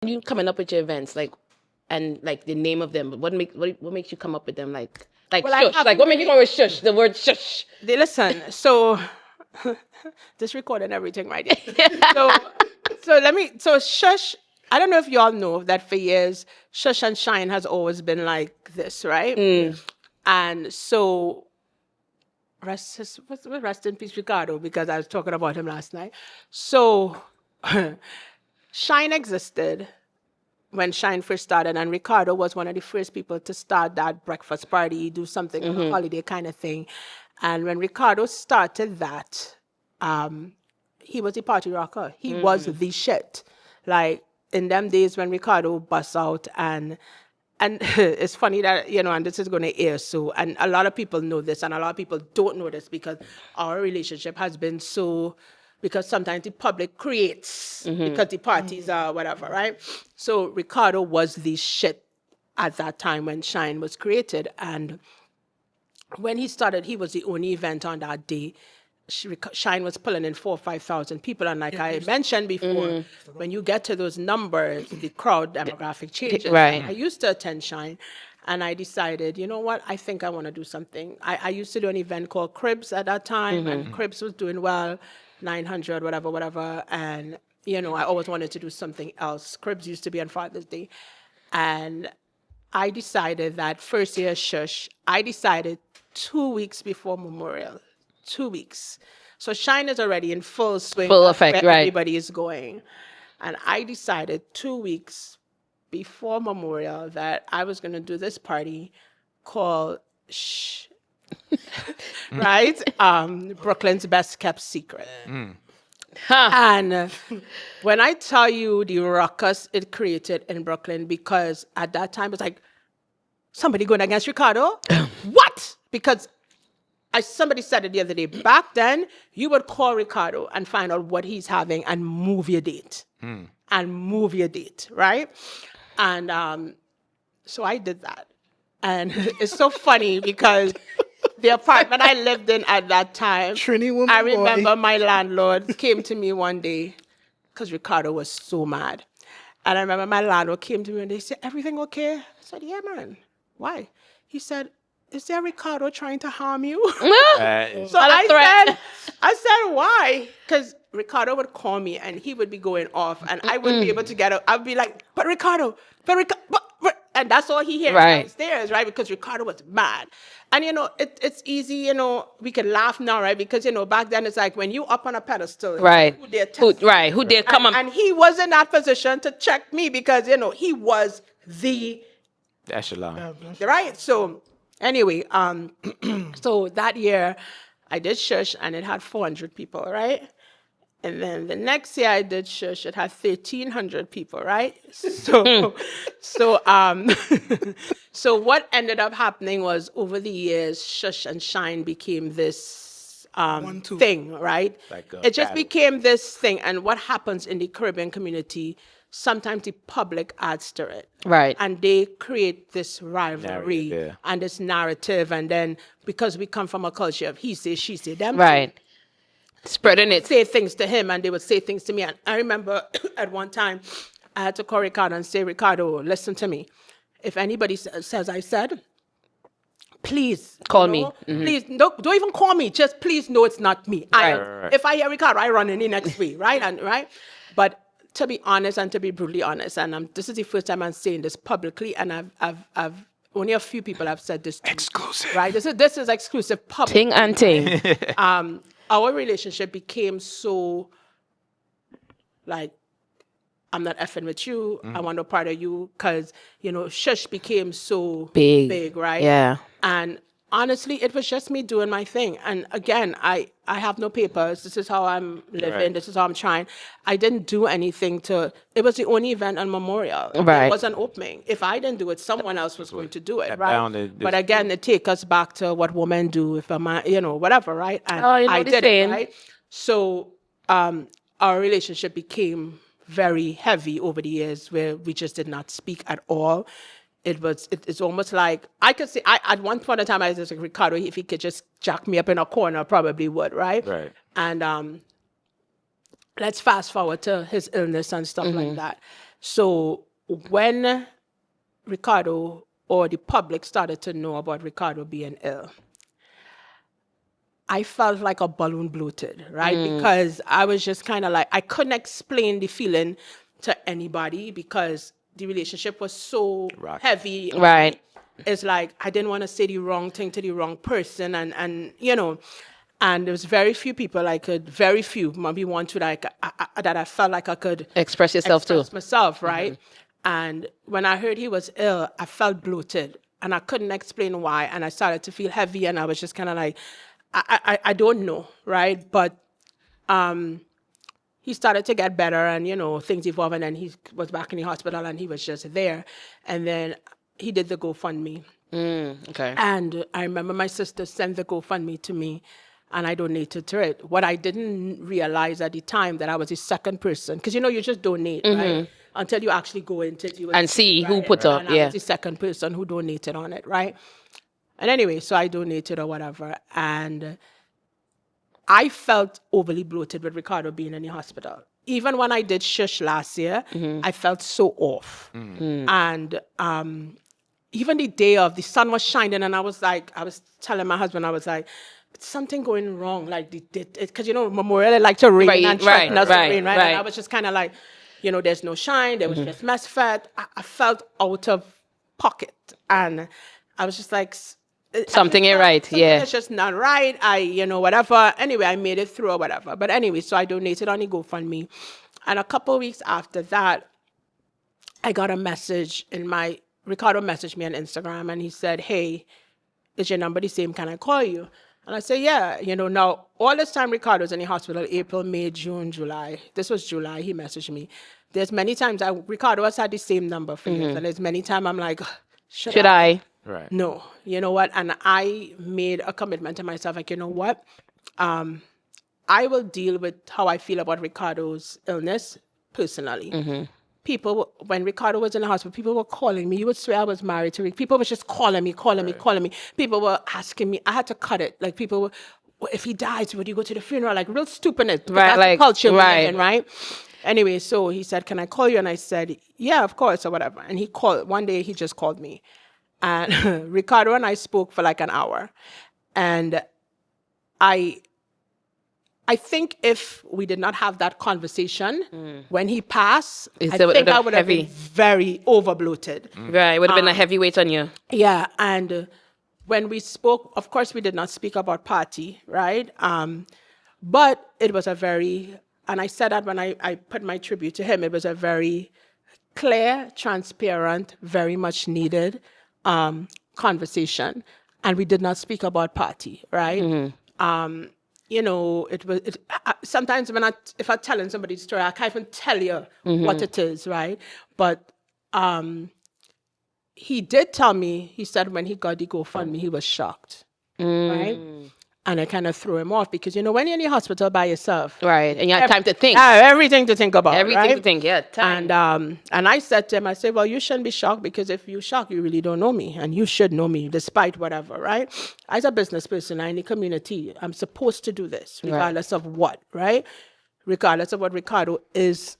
you coming up with your events, like, and like the name of them? What makes you come up with them? Like well, shush. Like what makes you come up with shush? The word shush. Listen, so this recording everything right here. So shush. I don't know if y'all know that for years, Shush and Shine has always been like this, right? And so rest in peace, Ricardo, because I was talking about him last night. So Shine existed when Shine first started, and Ricardo was one of the first people to start that breakfast party, do something on a holiday kind of thing. And when Ricardo started that, he was a party rocker. He was the shit. Like in them days when Ricardo busts out, and it's funny that, you know, and this is going to air so, and a lot of people know this, and a lot of people don't know this because our relationship has been so, because sometimes the public creates, because the parties are whatever, right? So Ricardo was the shit at that time when Shine was created. And when he started, he was the only event on that day. Shine was pulling in 4,000 or 5,000 people. And like I mentioned before, when you get to those numbers, the crowd demographic changes. Right. I used to attend Shine, and I decided, you know what, I think I want to do something. I used to do an event called Cribs at that time, and Cribs was doing well, 900, whatever. And, you know, I always wanted to do something else. Cribs used to be on Father's Day. And I decided that first year Shush, I decided 2 weeks before Memorial. 2 weeks. So Shine is already in full swing. Full effect, where right. everybody is going. And I decided 2 weeks before Memorial that I was going to do this party called Shh. Right? Brooklyn's best kept secret. And when I tell you the ruckus it created in Brooklyn, because at that time it's like, somebody going against Ricardo? What? Because somebody said it the other day, back then, you would call Ricardo and find out what he's having and move your date. And move your date, right? And so I did that. And it's so funny because the apartment I lived in at that time, Trini woman I remember my landlord came to me one day because Ricardo was so mad. And I remember my landlord came to me and they said, everything okay? I said, yeah, man. Why? He said, is there Ricardo trying to harm you? So I said, why? Because Ricardo would call me and he would be going off and I wouldn't be able to get up. I'd be like, but Ricardo, and that's all he hears downstairs, right? Because Ricardo was mad. And, you know, it's easy, you know, we can laugh now, right? Because, you know, back then it's like when you up on a pedestal, right? Who dare test you? Who dare come and he was in that position to check me because, you know, he was the echelon. Right? So anyway, so that year I did Shush and it had 400 people, right? And then the next year I did Shush, it had 1,300 people, right? So, so what ended up happening was over the years, Shush and Shine became this thing, right? Like it just became this thing. And what happens in the Caribbean community, sometimes the public adds to it. Right. And they create this rivalry and this narrative. And then because we come from a culture of he say, she say, them. Right. Spreading it. Say things to him and they would say things to me. And I remember at one time I had to call Ricardo and say, Ricardo, listen to me. If anybody says I said, please call me. Please don't even call me. Just please know it's not me. Right. If I hear Ricardo, I run in the next way, right? And right. But to be honest and to be brutally honest, and this is the first time I'm saying this publicly, and I've only a few people have said this to exclusive, me, right? This is exclusive public. Ting and ting. Our relationship became so like, I'm not effing with you. I want no part of you because, you know, Shush became so big, right? Yeah. And honestly, it was just me doing my thing. And again, I have no papers. This is how I'm living. Right. This is how I'm trying. I didn't do anything it was the only event on Memorial. Right. It was an opening. If I didn't do it, someone else was going to do it, right? But again, it takes us back to what women do, if a man, you know, whatever, right? And I did it, right? So our relationship became very heavy over the years where we just did not speak at all. It's almost like, I could say, at one point in time, I was like, Ricardo, if he could just jack me up in a corner, probably would, right? Right. And let's fast forward to his illness and stuff like that. So when Ricardo or the public started to know about Ricardo being ill, I felt like a balloon bloated, right? Because I was just kind of like, I couldn't explain the feeling to anybody because the relationship was so heavy. Right. It's like I didn't want to say the wrong thing to the wrong person, and you know, and there was very few people very few, maybe one, two, that that I felt like I could Express yourself express too. myself, right? And when I heard he was ill, I felt bloated, and I couldn't explain why, and I started to feel heavy, and I was just kind of like, I don't know, right? But he started to get better, and things evolved, and then he was back in the hospital, and he was just there, and then he did the GoFundMe. Okay. And I remember my sister sent the GoFundMe to me, and I donated to it. What I didn't realize at the time that I was the second person, because you just donate, right? Until you actually go into it, And see who put up, and I yeah. was the second person who donated on it, right? And anyway, so I donated or whatever, and I felt overly bloated with Ricardo being in the hospital. Even when I did Shhh last year, I felt so off. And even the day of, the sun was shining, and I was telling my husband, I was like, something going wrong, like because Memorial like to rain and threaten us with rain, right? And I was just kind of like, there's no shine, there was just mess fed. I felt out of pocket, and I was just like, Something ain't right, yeah. It's just not right. Whatever. Anyway, I made it through or whatever. But anyway, so I donated on the GoFundMe, and a couple of weeks after that, I got a message Ricardo messaged me on Instagram, and he said, "Hey, is your number the same? Can I call you?" And I said, "Yeah." Now all this time Ricardo was in the hospital, April, May, June, July. This was July. He messaged me. There's many times Ricardo has had the same number for years, and there's many times I'm like, should I? Right. No, you know what? And I made a commitment to myself, like, you know what? I will deal with how I feel about Ricardo's illness personally. People, when Ricardo was in the hospital, people were calling me. You would swear I was married to Rick. People were just calling me. People were asking me. I had to cut it. Like, people were, "Well, if he dies, would you go to the funeral?" Like, real stupidness. Right, That's like, the culture we right. live in, right? Anyway, so he said, "Can I call you?" And I said, "Yeah, of course," or whatever. And he called. One day, he just called me. And Ricardo and I spoke for like an hour. And I think if we did not have that conversation when he passed, I think I would have been very over bloated. Right, it would have been a heavy weight on you. Yeah, and when we spoke, of course, we did not speak about party, right? But it was a very, and I said that when I put my tribute to him, it was a very clear, transparent, very much needed conversation, and we did not speak about party, right? Sometimes if I'm telling somebody's story, I can't even tell you what it is, right? But he did tell me, he said when he got the GoFundMe, he was shocked, right? And it kind of threw him off because, when you're in the hospital by yourself. Right, and you have time to think. Everything to think about, Everything right? to think, yeah, time. And I said to him, I said, well, you shouldn't be shocked because if you're shocked, you really don't know me. And you should know me despite whatever, right? As a business person, I'm in the community. I'm supposed to do this regardless of what, right? Regardless of what Ricardo is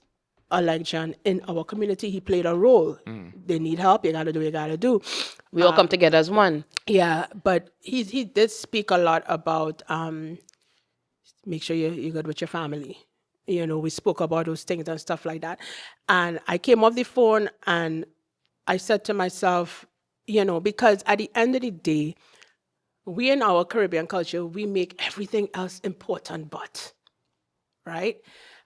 a legend in our community. He played a role. They need help. You got to do what you got to do. We all come together as one. Yeah, but he did speak a lot about make sure you're good with your family. We spoke about those things and stuff like that. And I came off the phone and I said to myself, because at the end of the day, we in our Caribbean culture, we make everything else important but, right?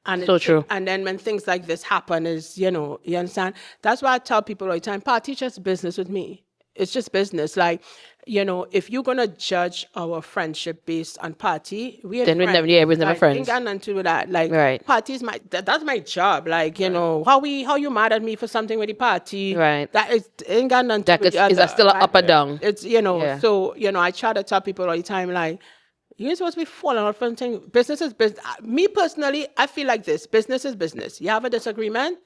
And so true. And then when things like this happen is, you understand? That's why I tell people all the time, party just business with me. It's just business. Like, if you're going to judge our friendship based on party, we're never friends. Ain't got nothing to do with that. Like, right. Party's that's my job. Like, how you mad at me for something with the party? Right. That ain't got nothing to do with the other. Is that still right? up or down? It's, so, I try to tell people all the time, like, you're supposed to be falling out from things. Business is business. Me personally, I feel like this. Business is business. You have a disagreement,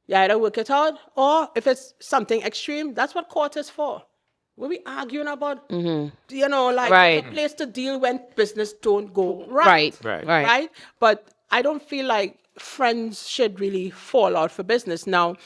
you either work it out, or if it's something extreme, that's what court is for. We'll be arguing about, like, right. a place to deal when business don't go right. Right. But I don't feel like friends should really fall out for business. Now,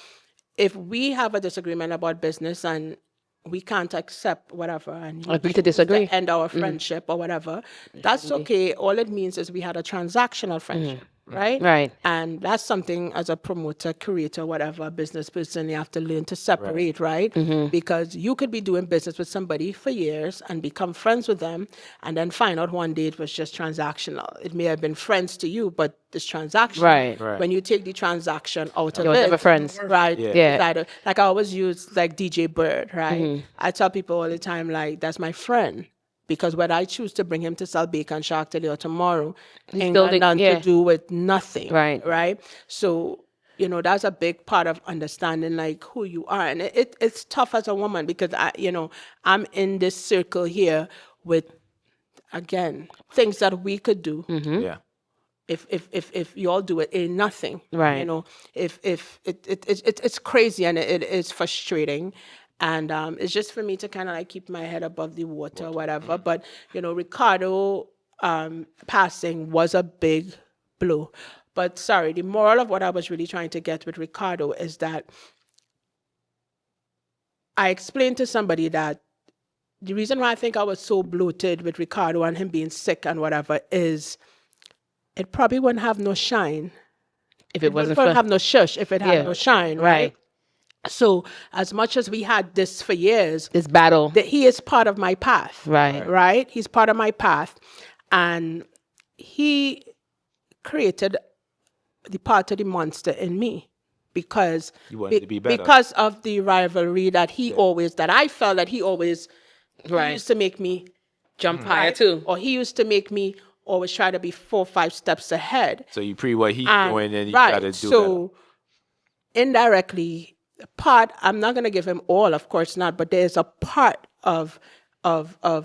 if we have a disagreement about business and we can't accept whatever and you Agree to choose disagree. end our friendship or whatever, that's okay. All it means is we had a transactional friendship, right? Right. And that's something as a promoter, creator, whatever, business person, you have to learn to separate, right? Because you could be doing business with somebody for years and become friends with them and then find out one day it was just transactional. It may have been friends to you, but it's transactional. Right. When you take the transaction out of You're it, never friends. right? Yeah. It's either, like I always use like DJ Bird, right? I tell people all the time, like, that's my friend. Because when I choose to bring him to sell bacon shark today or tomorrow, ain't still got the- nothing yeah. to do with nothing. Right. Right? So, that's a big part of understanding like who you are. And it's tough as a woman because I'm in this circle here with, again, things that we could do. Yeah. If you all do it, ain't nothing. Right. If it's crazy and it is frustrating. And it's just for me to kind of like keep my head above the water or whatever. But, Ricardo passing was a big blow. But sorry, the moral of what I was really trying to get with Ricardo is that I explained to somebody that the reason why I think I was so bloated with Ricardo and him being sick and whatever is it probably wouldn't have no shine. If it wasn't wouldn't for have no shush if it had no shine, right? So as much as we had this for years, this battle, that he is part of my path. Right? He's part of my path. And he created the part of the monster in me because You wanted to be better. because of the rivalry that that I felt that he always he used to make me jump higher too. or he used to make me always try to be 4 or 5 steps ahead. So you pre what he's doing and you try to do so indirectly, I'm not going to give him all, of course not, but there's a part of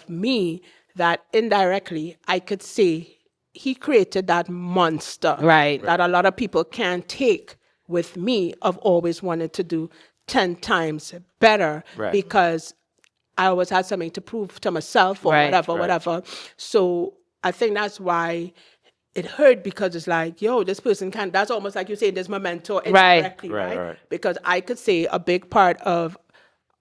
me that indirectly I could say he created that monster that a lot of people can't take with me of always wanting to do 10 times better because I always had something to prove to myself or whatever. So I think that's why it hurt because it's like, yo, this person can't. That's almost like you say, there's my mentor indirectly, right? Because I could say a good part of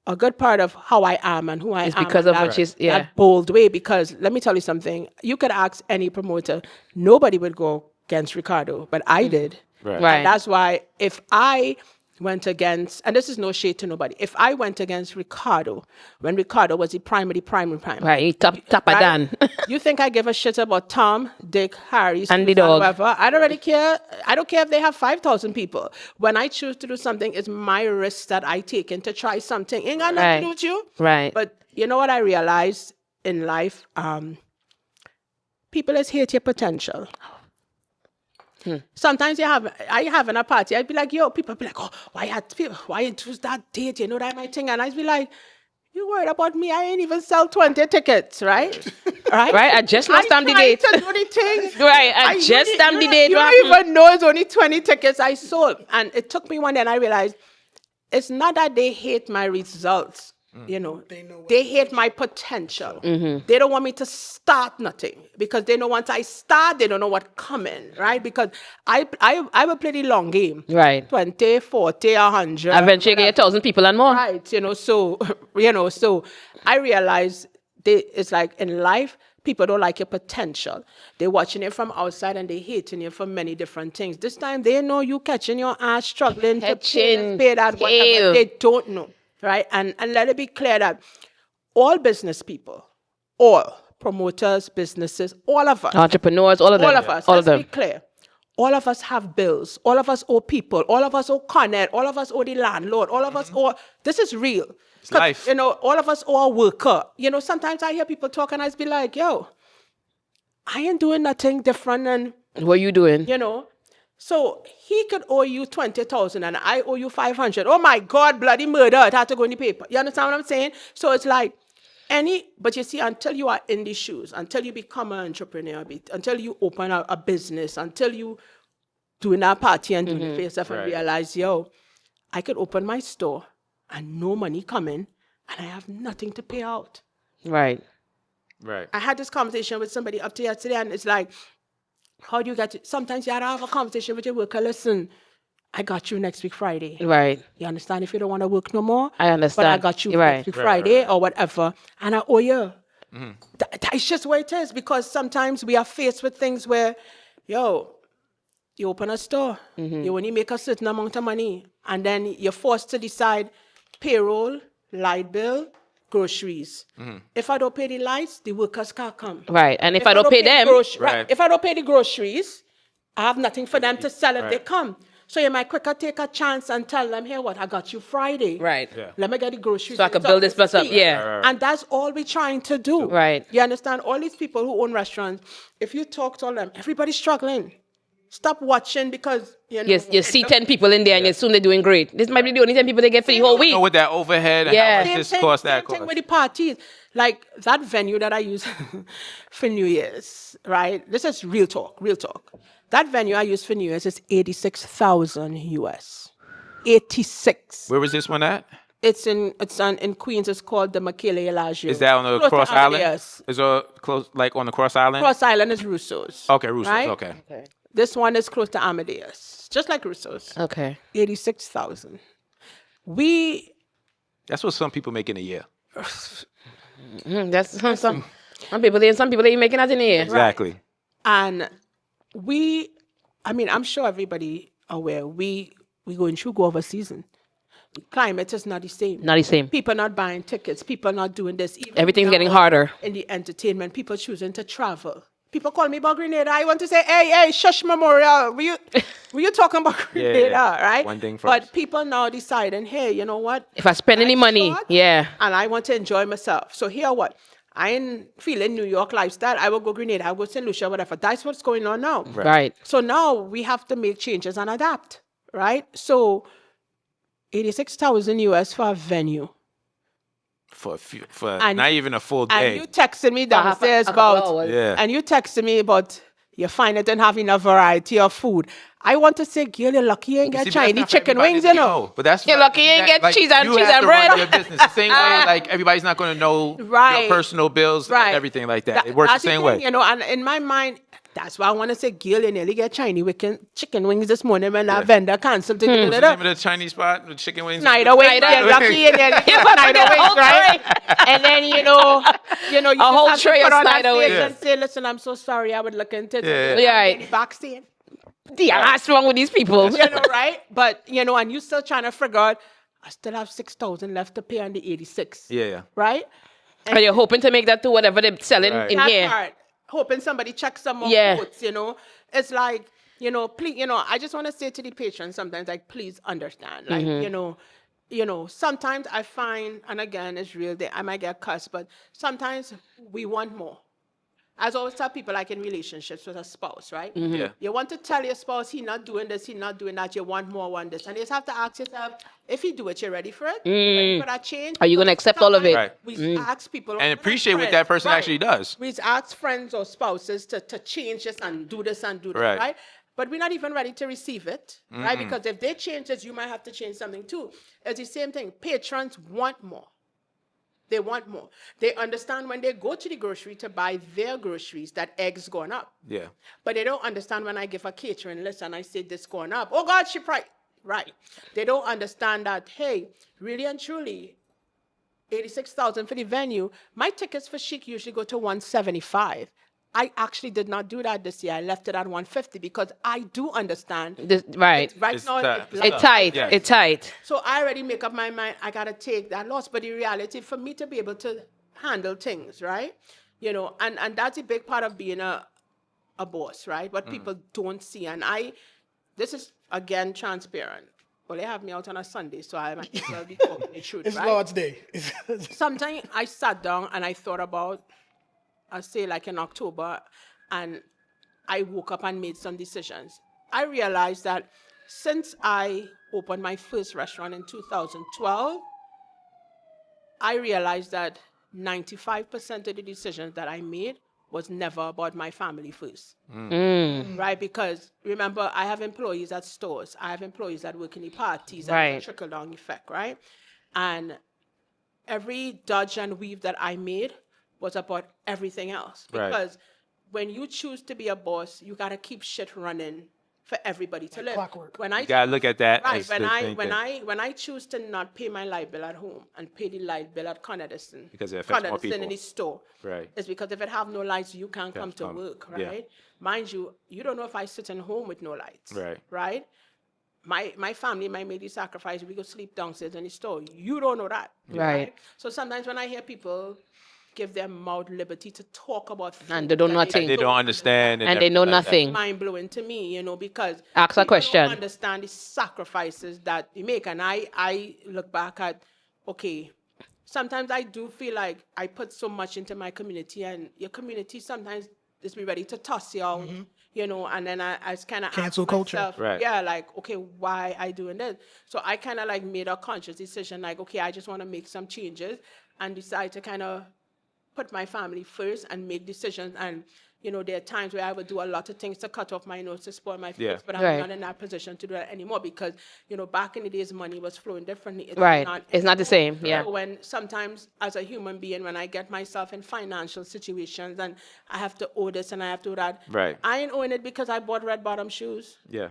how I am and who I am because of what she's that bold way. Because let me tell you something, you could ask any promoter, nobody would go against Ricardo, but I did. Right. And that's why if I went against, and this is no shade to nobody, if I went against Ricardo, when Ricardo was the primary. Right, he top of Dan. You think I give a shit about Tom, Dick, Harry, And the Susan, dog. whoever? I don't really care. I don't care if they have 5,000 people. When I choose to do something, it's my risk that I take and to try something. Ain't got nothing to do with you. Right. But you know what I realized in life? People just hate your potential. Sometimes I have in a party, I'd be like, yo, people be like, oh, why you choose that date? You know that my thing? And I'd be like, you worried about me? I ain't even sell 20 tickets, right? Right? I just lost on the date. To do the thing. Right, I just stamped the date. You don't even know it's only 20 tickets I sold. And it took me one day and I realized it's not that they hate my results. They hate my potential. They don't want me to start nothing because they know once I start, they don't know what's coming, right? Because I will play the long game. Right. 20, 40, 100. Eventually get 1,000 people and more. Right. So I realized it's like in life, people don't like your potential. They're watching it from outside and they hating you for many different things. This time they know you catching your ass, struggling to pay that whatever. They don't know. Right? And let it be clear that all business people, all promoters, businesses, all of us. Entrepreneurs, all of them. All of us. All of them. Let's be clear. All of us have bills. All of us owe people. All of us owe Connet. All of us owe the landlord. All of us owe... This is real. It's life. All of us owe a worker. Sometimes I hear people talk and I just be like, yo, I ain't doing nothing different than... What are you doing? So he could owe you 20,000 and I owe you 500. Oh my God, bloody murder. It had to go in the paper. You understand what I'm saying? So it's like but you see, until you are in these shoes, until you become an entrepreneur, until you open a business, until you doing that party and doing the face stuff and realize, yo, I could open my store and no money coming and I have nothing to pay out. Right. Right. I had this conversation with somebody up to yesterday and it's like, How do you get to, sometimes you have to have a conversation with your worker. Listen, I got you next week Friday. Right. You understand? If you don't want to work no more, I understand. but I got you Right. next week Friday or whatever, and I owe you. That's just what it is, because sometimes we are faced with things where, yo, you open a store, you only make a certain amount of money, and then you're forced to decide payroll, light bill, groceries. If I don't pay the lights, the workers can't come. Right. And if I don't pay them, Right. If I don't pay the groceries, I have nothing for them to sell if they come. So you might quicker take a chance and tell them, here, what, I got you Friday. right. Yeah. Let me get the groceries. So I could build this place up. Yeah. And that's all we're trying to do. Right. You understand? All these people who own restaurants, if you talk to all them, everybody's struggling. Stop watching because, you know. Yes, you see 10 people in there and you assume they're doing great. This might be the only 10 people they get for the whole week. You know, with that overhead and Yeah. how much this Same cost, thing, that same thing cost. with the parties. Like that venue that I use for New Year's, right? This is real talk, real talk. That venue I use for New Year's is 86,000 US. 86. Where was this one at? It's in Queens. It's called the Michele Elagio. Is that on the Close to Cross Island? Amadeus. Is it close, like on the Cross Island? Cross Island is Russo's. Okay, Russo's. Right? Okay. This one is close to Amadeus, just like Russo's. Okay. 86,000. That's what some people make in a year. That's some people they ain't making that in a year. Exactly. And I'm sure everybody aware, we going through go over season. Climate is not the same. Not the same. People not buying tickets. People not doing this. Even Everything's now getting harder. in the entertainment. People choosing to travel. People call me about Grenada. I want to say, hey, Shhh Memorial. Were you talking about Grenada, right? One thing But first. people now deciding, hey, you know what? If I spend any money, short, yeah. And I want to enjoy myself. So here what? I ain't feeling New York lifestyle. I will go Grenada. I will go St. Lucia, whatever. That's what's going on now. Right. So now we have to make changes and adapt, right? So 86,000 US for a venue. For And- not even a full And day. you texted me downstairs a couple about, hours. Yeah. and you texted me about you find it and having a variety of food. I want to say, girl, you're lucky you ain't See, get but that's Chinese not for chicken everybody wings, to you know. But that's You're lucky you ain't get cheese and you have to bread. run your business the same way. Like everybody's not going to know Right. your personal bills Right. and everything like that. It works the That's same thing, way. You know, and in my mind, that's why I want to say, girl, you nearly get Chinese chicken wings this morning when that vendor canceled. What's the name of the Chinese spot? The chicken wings? Snyder wings, you're lucky you nearly get Snyder wings, right? And then, you just whole have to tray put of on that Snyder face wings. and say, listen, I'm so sorry, I would look into it. Yeah. Yeah, right. Backstage. Yeah, what's wrong with these people? You know, right? But, and you still trying to figure out, I still have 6,000 left to pay on the 86. Yeah. Right? And you're hoping to make that to whatever they're selling Right. in That here. part, hoping somebody checks some more Yeah. quotes, It's like, please, I just want to say to the patrons sometimes, like, please understand. Like, sometimes I find, and again, it's real, I might get cussed, but sometimes we want more. As I always tell people, like in relationships with a spouse, right? Yeah. You want to tell your spouse, he not doing this, he not doing that, you want more, want this. And you just have to ask yourself, if he do it, you're ready for it? Ready for that change? Are you gonna accept all of it? Right. We ask people. And appreciate what that person actually does. We ask friends or spouses to change this and do this and do that, Right. right? But we're not even ready to receive it, right? Because if they change this, you might have to change something too. It's the same thing. Patrons want more. They want more. They understand when they go to the grocery to buy their groceries that eggs going up. Yeah. But they don't understand when I give a catering list and I say this going up. Oh God, she price. Right. They don't understand that, hey, really and truly, 86,000 for the venue. My tickets for Chic usually go to 175. I actually did not do that this year. I left it at 150 because I do understand. Right. Right It's now, tough. It's tight. Yeah. It's tight. so I already make up my mind, I got to take that loss. But the reality, for me to be able to handle things, right? And that's a big part of being a boss, right? What people don't see. And this is, again, transparent. Well, they have me out on a Sunday, so I might as well be talking the truth, It's right? Lord's Day. Sometimes I sat down and I thought about, I say like in October, and I woke up and made some decisions. I realized that since I opened my first restaurant in 2012, I realized that 95% of the decisions that I made was never about my family first. Right? Because remember, I have employees at stores. I have employees that work in the parties. And Right. the trickle-down effect, right? And every dodge and weave that I made was about everything else. Right. Because when you choose to be a boss, you gotta keep shit running for everybody to live. clockwork. When I You gotta look at that right as when the I thing when that- I when I choose to not pay my light bill at home and pay the light bill at Con Edison Because it affects more in people. the store, Right. it's because if it have no lights, you can't come to come. work, Yeah. right? Mind you, you don't know if I sit in home with no lights, Right. Right? My family might make the sacrifice. We go sleep downstairs in the store. You don't know that, Right. So sometimes when I hear people give their mouth liberty to talk about things And they don't that nothing. They don't understand. And they know everything like that. nothing. mind blowing to me, because Ask a people question. don't understand the sacrifices that you make. And I look back at, okay, sometimes I do feel like I put so much into my community, and your community sometimes is be ready to toss you out, and then I kind of Cancel culture. Right. Yeah, like, okay, why I doing this? So I kind of like made a conscious decision, like, okay, I just want to make some changes and decide to kind of put my family first and make decisions. And there are times where I would do a lot of things to cut off my nose to spoil my face, Yeah. but I'm Right. not in that position to do that anymore because back in the days money was flowing differently. It's Right. It's not the anymore. same, yeah. So when sometimes as a human being, when I get myself in financial situations and I have to owe this and I have to do that, Right. I ain't owing it because I bought red bottom shoes. Yeah.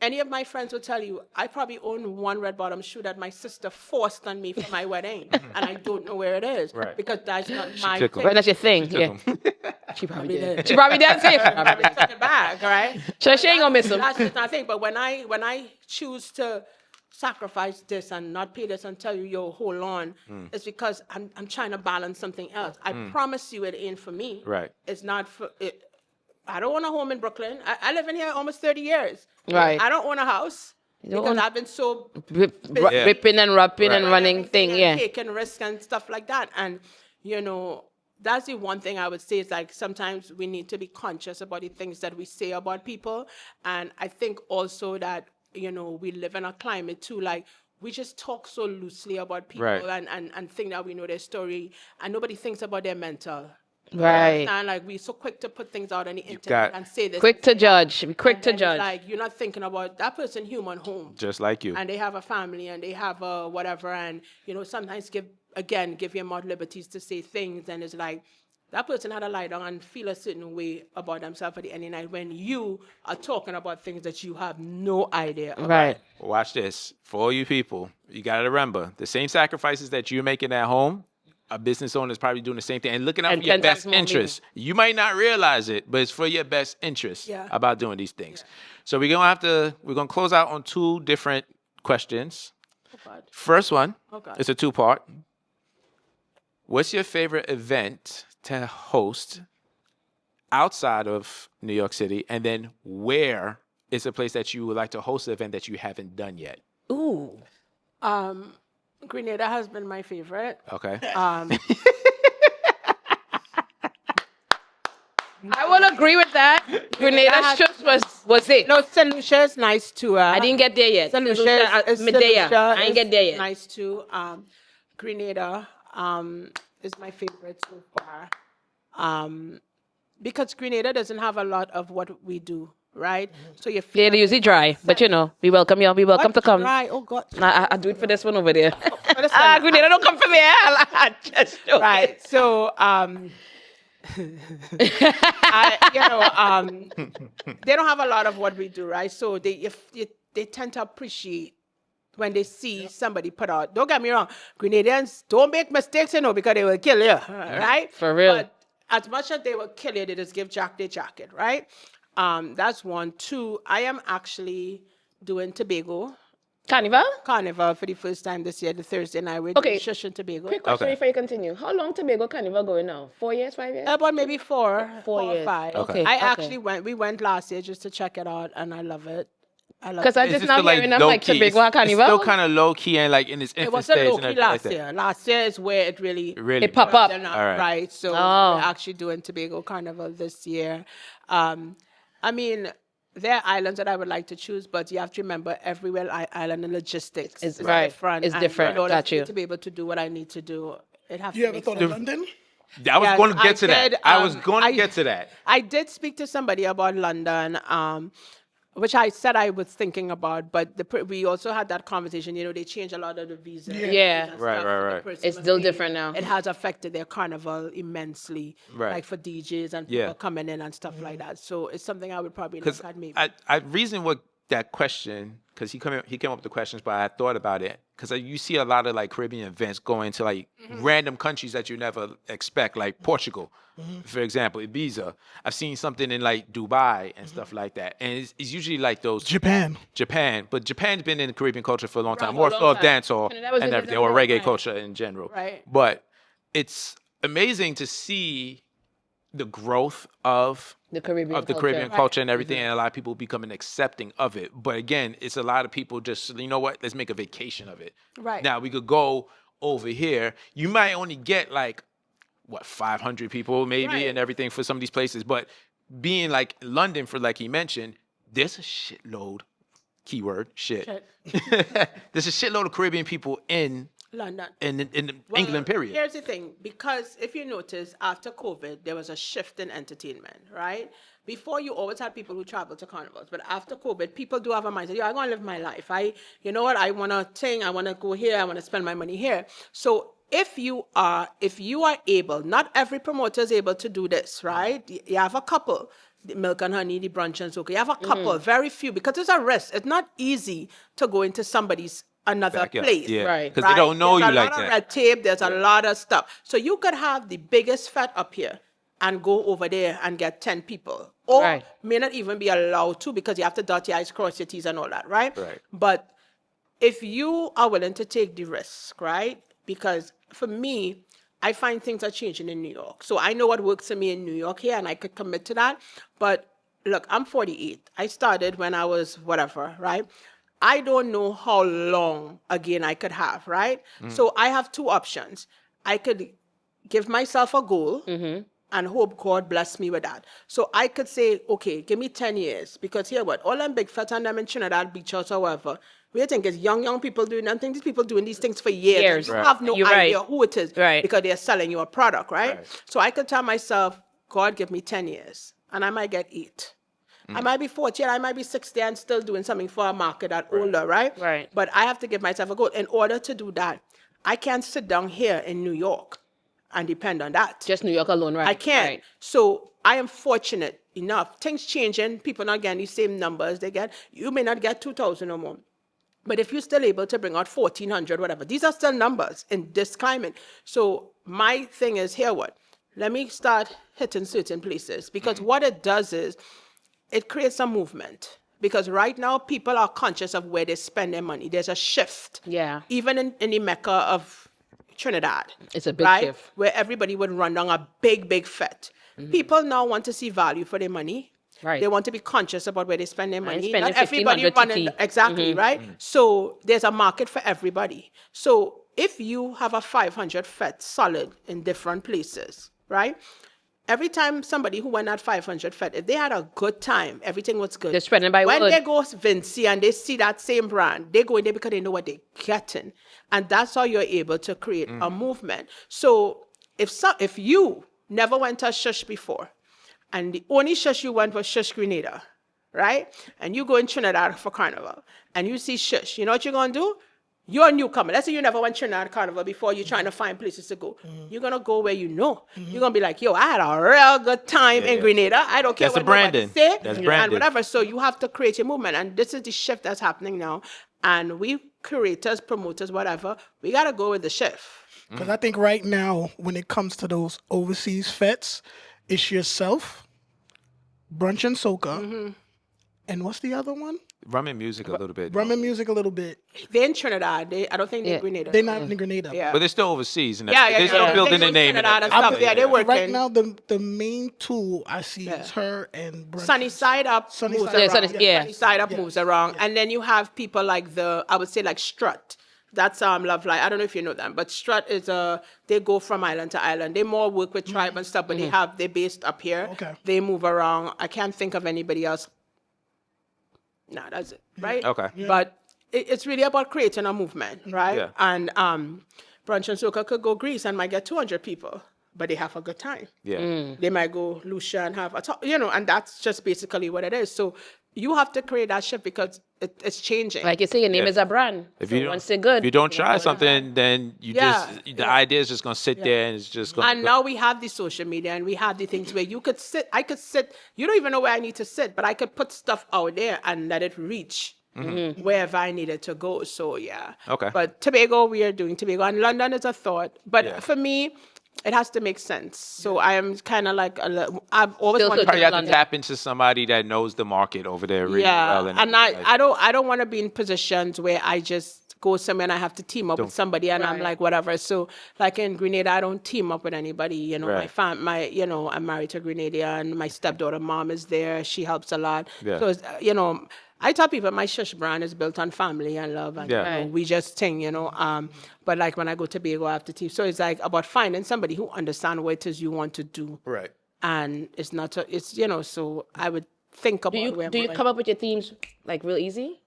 Any of my friends will tell you, I probably own one red bottom shoe that my sister forced on me for my wedding, and I don't know where it is Right. because that's not my took 'em. thing. Right, that's your thing. Yeah. Took 'em. She Probably did. She probably did safe. Probably took it back, right? So she ain't gonna miss them. That's just not thing. But when I choose to sacrifice this and not pay this and tell you, yo, hold on, it's because I'm trying to balance something else. I promise you, it ain't for me. Right. It's not for it. I don't own a home in Brooklyn. I live in here almost 30 years. Right. I don't own a house don't because own- I've been so Yeah. Ripping and rapping and Right. running everything thing, and yeah. taking risks and stuff like that. And that's the one thing I would say is like sometimes we need to be conscious about the things that we say about people. And I think also that we live in a climate too, like we just talk so loosely about people Right. and think that we know their story, and nobody thinks about their mental. Right. And like we're so quick to put things out on the internet got- and say this. Quick and to say that. judge. Be quick And to then it's judge. like you're not thinking about that person human home Just like you. and they have a family and they have a whatever, and sometimes give your mouth liberties to say things, and it's like that person had to lie down and feel a certain way about themselves at the end of the night when you are talking about things that you have no idea about. Right. Watch this. For all you people, you got to remember the same sacrifices that you're making at home, a business owner is probably doing the same thing and looking out And for your 10 times best more interest. You might not realize it, but it's for your best interest Yeah. about doing these things. So we're going to close out on two different questions. Oh, God. First one, Oh, God. it's a two-part. What's your favorite event to host outside of New York City? And then where is a place that you would like to host an event that you haven't done yet? Ooh. Grenada has been my favorite. Okay. I will agree with that. Grenada's trip was it. No, St. Lucia is nice too. I didn't get there yet. St. Lucia Medea. I ain't get there yet. Nice too. Grenada is my favorite so far. Because Grenada doesn't have a lot of what we do, right? So you feel Yeah, they usually dry, but we welcome you. We welcome to come. Right. Oh God. I do it for this one over there. listen, Grenada don't come from here. I just joking. Right. So they don't have a lot of what we do, right? So they tend to appreciate when they see somebody put out. Don't get me wrong, Grenadians don't make mistakes, because they will kill you, right? For real. But as much as they will kill you, they just give Jack their jacket, right? That's one. Two, I am actually doing Tobago Carnival? Carnival for the first time this year, the Thursday night with Okay. Shhh and Tobago. Quick question Okay. before you continue. How long Tobago Carnival going now? 4 years, 5 years? About maybe four or years. 5. Okay. I Okay. actually we went last year just to check it out, and I love it. Because I Is just it now still, hearing them low like key? Tobago It's Carnival. still kind of low key and like in its It infant was a stage low and key everything like last that. year. Last year is where it really Really It pop up. turned out, All right. right. So Oh. we're actually doing Tobago Carnival this year. I mean, there are islands that I would like to choose, but you have to remember everywhere island and logistics Is- is right. different. It's and different. In order Got for me you. to be able to do what I need to do, it has You to ever make thought sense. of London? I was Yes, going to I get to did, that. I was going to I- get to that. I did speak to somebody about London. which I said I was thinking about, but we also had that conversation. They changed a lot of the visas. Yeah. and Right, stuff, right, and the right. person It's was still saying different now. It has affected their carnival immensely, Right. like for DJs and Yeah. people coming in and stuff like that. So it's something I would probably Because look at maybe. I reason what that question, because he came up with the questions, but I thought about it because you see a lot of like Caribbean events going to like random countries that you never expect, like Portugal, for example, Ibiza. I've seen something in like Dubai and stuff like that, and it's usually like those Japan. But Japan's been in the Caribbean culture for a long time, Right. more For a so long of time. dancehall Trinidad was and in everything, December, or reggae right. culture in general. Right. But it's amazing to see the growth of The Caribbean Caribbean culture. culture and everything, and a lot of people becoming accepting of it. But again, it's a lot of people just, you know what, let's make a vacation of it. Right. Now we could go over here. You might only get like 500 people maybe Right. and everything for some of these places, but being like London, for like he mentioned, there's a shitload, keyword shit. There's a shitload of Caribbean people in London. England, Well, period. Here's the thing, because if you notice, after COVID, there was a shift in entertainment, right? Before, you always had people who travel to carnivals, but after COVID, people do have a mindset. I'm gonna live my life. You know what? I wanna sing. I wanna go here. I wanna spend my money here. So if you are able, not every promoter is able to do this, right? You have a couple. The Milk and Honey, the Brunch and Soca. You have a couple, very few, because it's a risk. It's not easy to go into somebody's another Backyard. place. Yeah. Right. Because they don't know There's you a like lot of that. red tape. There's a lot of stuff. So you could have the biggest fete up here and go over there and get 10 people. Or Right. may not even be allowed to, because you have to dot your I's, cross your T's and all that, right? Right. But if you are willing to take the risk, right? Because for me, I find things are changing in New York. So I know what works for me in New York here, and I could commit to that. But look, I'm 48. I started when I was whatever, right? I don't know how long again I could have, right? So I have two options. I could give myself a goal and hope God bless me with that. So I could say, okay, give me 10 years, because here what, all them big fat and them in Trinidad Beach House or whatever, we think it's young people doing them things. These people doing these things for years. Years. And you Right. have no You're idea right. who it is, Right. because they're selling you a product, right? Right. So I could tell myself, God, give me 10 years, and I might get 8. I might be 40, and I might be 60 and still doing something for a market that older, right? Right. But I have to give myself a goal. In order to do that, I can't sit down here in New York and depend on that. Just New York alone, right? I can't. Right. So I am fortunate enough. Things changing, people not getting the same numbers they get. You may not get 2,000 or more. But if you're still able to bring out 1,400, whatever, these are still numbers in this climate. So my thing is, here what? Let me start hitting certain places, because what it does is it creates a movement. Because right now, people are conscious of where they spend their money. There's a shift. Yeah. Even in the Mecca of Trinidad. It's a big right? shift. Where everybody would run down a big fete. People now want to see value for their money. Right. They want to be conscious about where they spend their money. spending Not everybody 1,500 running TT. exactly, right? So there's a market for everybody. So if you have a 500 fete solid in different places, right? Every time somebody who went at 500 fete, if they had a good time, everything was good. They're spreading by When word. they go Vinci and they see that same brand, they go in there because they know what they're getting. And that's how you're able to create a movement. So if you never went to a Shhh before, and the only Shhh you went was Shhh GRENADA, right? And you go in Trinidad for Carnival, and you see Shhh, you know what you're going to do? You're a newcomer. Let's say you never went Trinidad Carnival before. You're trying to find places to go. You're going to go where you know. You're going to be like, yo, I had a real good time in Grenada. I don't care That's what the branding. nobody say. That's And branding. whatever. So you have to create a movement. And this is the shift that's happening now. And we curators, promoters, whatever, we got to go with the shift. Because I think right now, when it comes to those overseas fetes, it's yourself, Brunch and Soca, and what's the other one? Rum and music a little bit. Rum and music a little bit. They're in Trinidad. I don't think they're Yeah. Grenada. They're not in Grenada. Yeah. But they're still overseas. And Yeah, yeah, they're still yeah. building They the go name. Trinidad and everything. stuff. Yeah, they work. Right Working. now, the main two I see is her and Brunch. Sunny side up Sunny moves side around. up. Yeah. Sunny side up moves around. And then you have people like I would say like Strut. That's Love Life. I don't know if you know them, but Strut is they go from island to island. They more work with tribe and stuff, but they're based up here. Okay. They move around. I can't think of anybody else. No, that's it, right? Okay. But it's really about creating a movement, right? Yeah. And Brunch and Soca could go Greece and might get 200 people, but they have a good time. Yeah. They might go Lucia and have and that's just basically what it is. So you have to create that shift because it's changing. Like you say, your name is a brand. If So you once they're good, if you don't you're try gonna something, then you the idea is just gonna sit there and it's just gonna. And now we have the social media and we have the things where you could sit. I could sit. You don't even know where I need to sit, but I could put stuff out there and let it reach wherever I needed to go. So yeah. Okay. But Tobago, we are doing Tobago, and London is a thought. But Yeah. for me, it has to make sense. So I am kind of like I've always Still wanted. Probably have to London. tap into somebody that knows the market over there really Yeah, well. and I don't want to be in positions where I just go somewhere and I have to team up with somebody and I'm Right. like whatever. So like in Grenada, I don't team up with anybody. You know, Right. I'm married to a Grenadian and my stepdaughter mom is there. She helps a lot. Yeah. So it's, I tell people my Shhh brand is built on family and love and Yeah. you know, we just sing, but like when I go to Tobago, I have to team. So it's like about finding somebody who understands what it is you want to do. Right. And it's not, so I would think about where I'm Do you going. come up with your themes like real easy?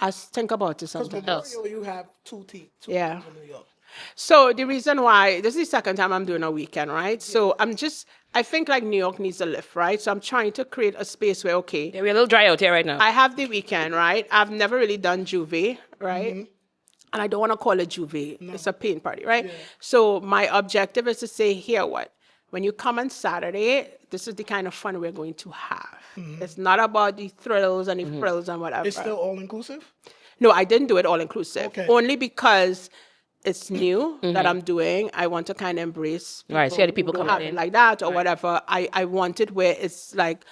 I think about it Because sometimes. Memorial, you have two teams Yeah. in New York. So the reason why, this is the second time I'm doing a weekend, right? So I think like New York needs a lift, right? So I'm trying to create a space where, okay, Yeah, we're a little dry out here right now. I have the weekend, right? I've never really done Juve, right? And I don't want to call it Juve. It's a paint party, right? So my objective is to say, here, what? When you come on Saturday, this is the kind of fun we're going to have. It's not about the thrills and the frills and whatever. It's still all inclusive? No, I didn't do it all inclusive. Okay. Only because it's new that I'm doing. I want to kind of embrace Right, so you had the people who don't coming have it in. like that or whatever. I want it where it's like,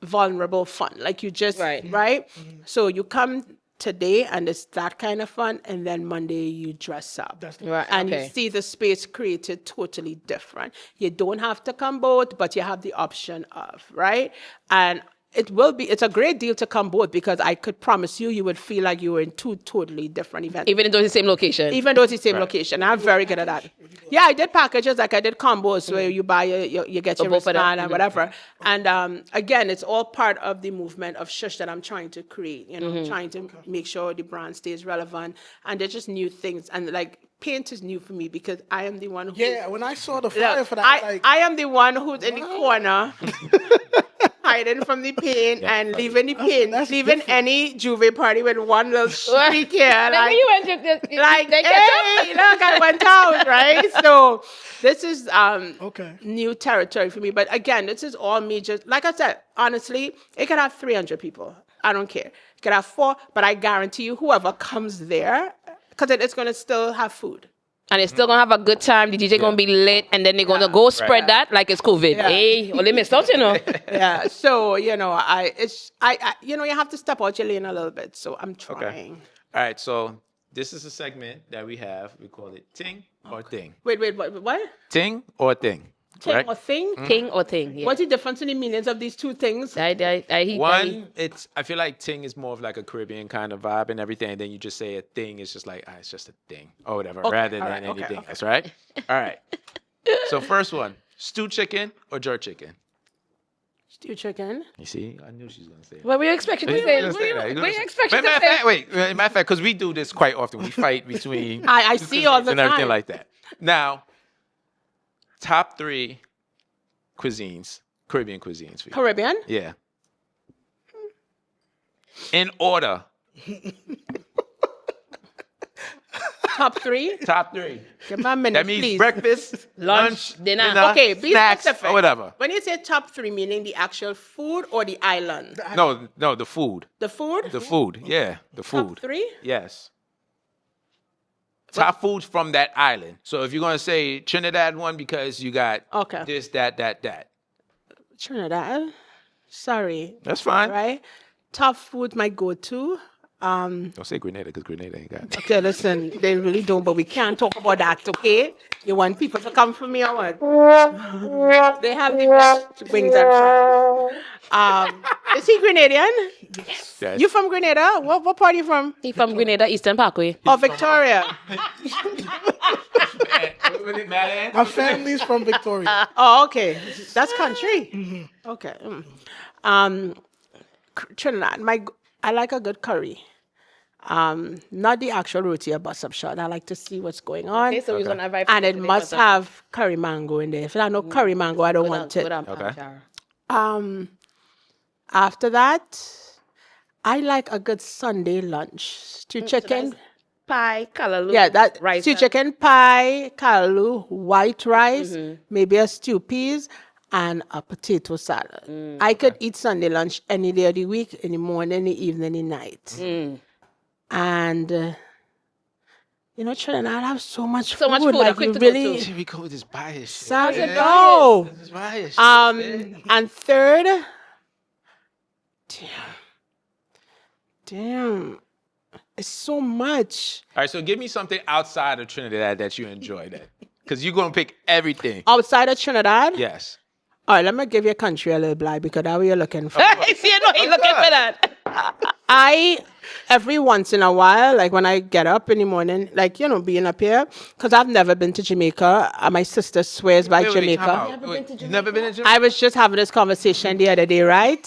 vulnerable fun. Like you just Right. So you come today and it's that kind of fun, and then Monday you dress up. Right, And okay. you see the space created totally different. You don't have to come both, but you have the option of, right? And it's a great deal to come both because I could promise you would feel like you were in two totally different events. Even though it's the same location. Even though it's the same location. I'm very good at that. Yeah, I did packages, like I did combos where you buy, you get your both of them. wristband and whatever. And again, it's all part of the movement of Shhh that I'm trying to create, trying to make sure the brand stays relevant. And they're just new things. And like paint is new for me because I am the one who... Yeah, when I saw the flyer for that, I am the one who's in the corner hiding from the paint and leaving the paint, that's leaving any Juve party with one little streak here. Like, you went to Like, they hey, look, I went out, right? So this is Okay. new territory for me. But again, this is all me. Just like I said, honestly, it could have 300 people. I don't care. It could have 4, but I guarantee you, whoever comes there, because it's going to still have food. And it's still gonna have a good time. The DJ gonna be lit, and then they're gonna go spread that like it's COVID. Yeah. Hey, well, they missed out, Yeah. So you have to step out your lane a little bit. So I'm trying. All right. So this is a segment that we have. We call it Ting or Thing. Wait, what? Ting or Thing. Thing Correct? or thing? Thing or thing. Yeah. What's the difference in the meanings of these two things? One, I feel like Ting is more of like a Caribbean kind of vibe and everything. And then you just say a thing, it's just like, it's just a thing or whatever, rather than anything else, right? All right. So first one, stew chicken or jerk chicken? Stew chicken. You see, I knew she was going to say it. What were you expecting to say? What were you expecting to say? Matter of fact, because we do this quite often. We fight between I see all the and everything time. like that. Now, top 3 cuisines, Caribbean cuisines for you. Caribbean? Yeah. In order. Top 3? Top 3. Give me a minute, That means please. breakfast, lunch, dinner. Okay, be snacks, specific. or whatever. When you say top 3, meaning the actual food or the island? No, the food. The food? The food. Yeah, the food. Top 3? Yes. Top foods from that island. So if you're gonna say Trinidad one because you got this, that. Trinidad. Sorry. That's fine. Right? Top food, my go-to. Don't say Grenada because Grenada ain't got it. Okay, listen, they really don't, but we can't talk about that, okay? You want people to come for me or what? They have the best wings and fries. Is he Grenadian? Yes. You from Grenada? What part are you from? He from Grenada, Eastern Parkway. Oh, Victoria. My family's from Victoria. Oh, okay. That's country. Okay. Trinidad. I like a good curry. Not the actual roti or bus up shot. I like to see what's going on. Okay, so we're gonna invite. And it must have curry mango in there. If I have no curry mango, I don't want it. Okay. After that, I like a good Sunday lunch. Stewed chicken. Pie, callaloo, Yeah, that rice. stewed chicken pie, callaloo, white rice, maybe a stew peas, and a potato salad. I could eat Sunday lunch any day of the week, in the morning, in the evening, in the night. And Trinidad have so much food. So much food, Like quick you to go really. to. Here we go with this bias shit. Sounds man. no. This bias shit, man. And third, damn, it's so much. All right, so give me something outside of Trinidad that you enjoy then. Because you're going to pick everything. Outside of Trinidad? Yes. All right, let me give you a country a little blind because that's what you're looking for. See, you know, he's looking for that. Every once in a while, like when I get up in the morning, like, being up here, because I've never been to Jamaica. My sister swears by Wait, Jamaica. time out. Wait, you've never been to Jamaica? I was just having this conversation the other day, right?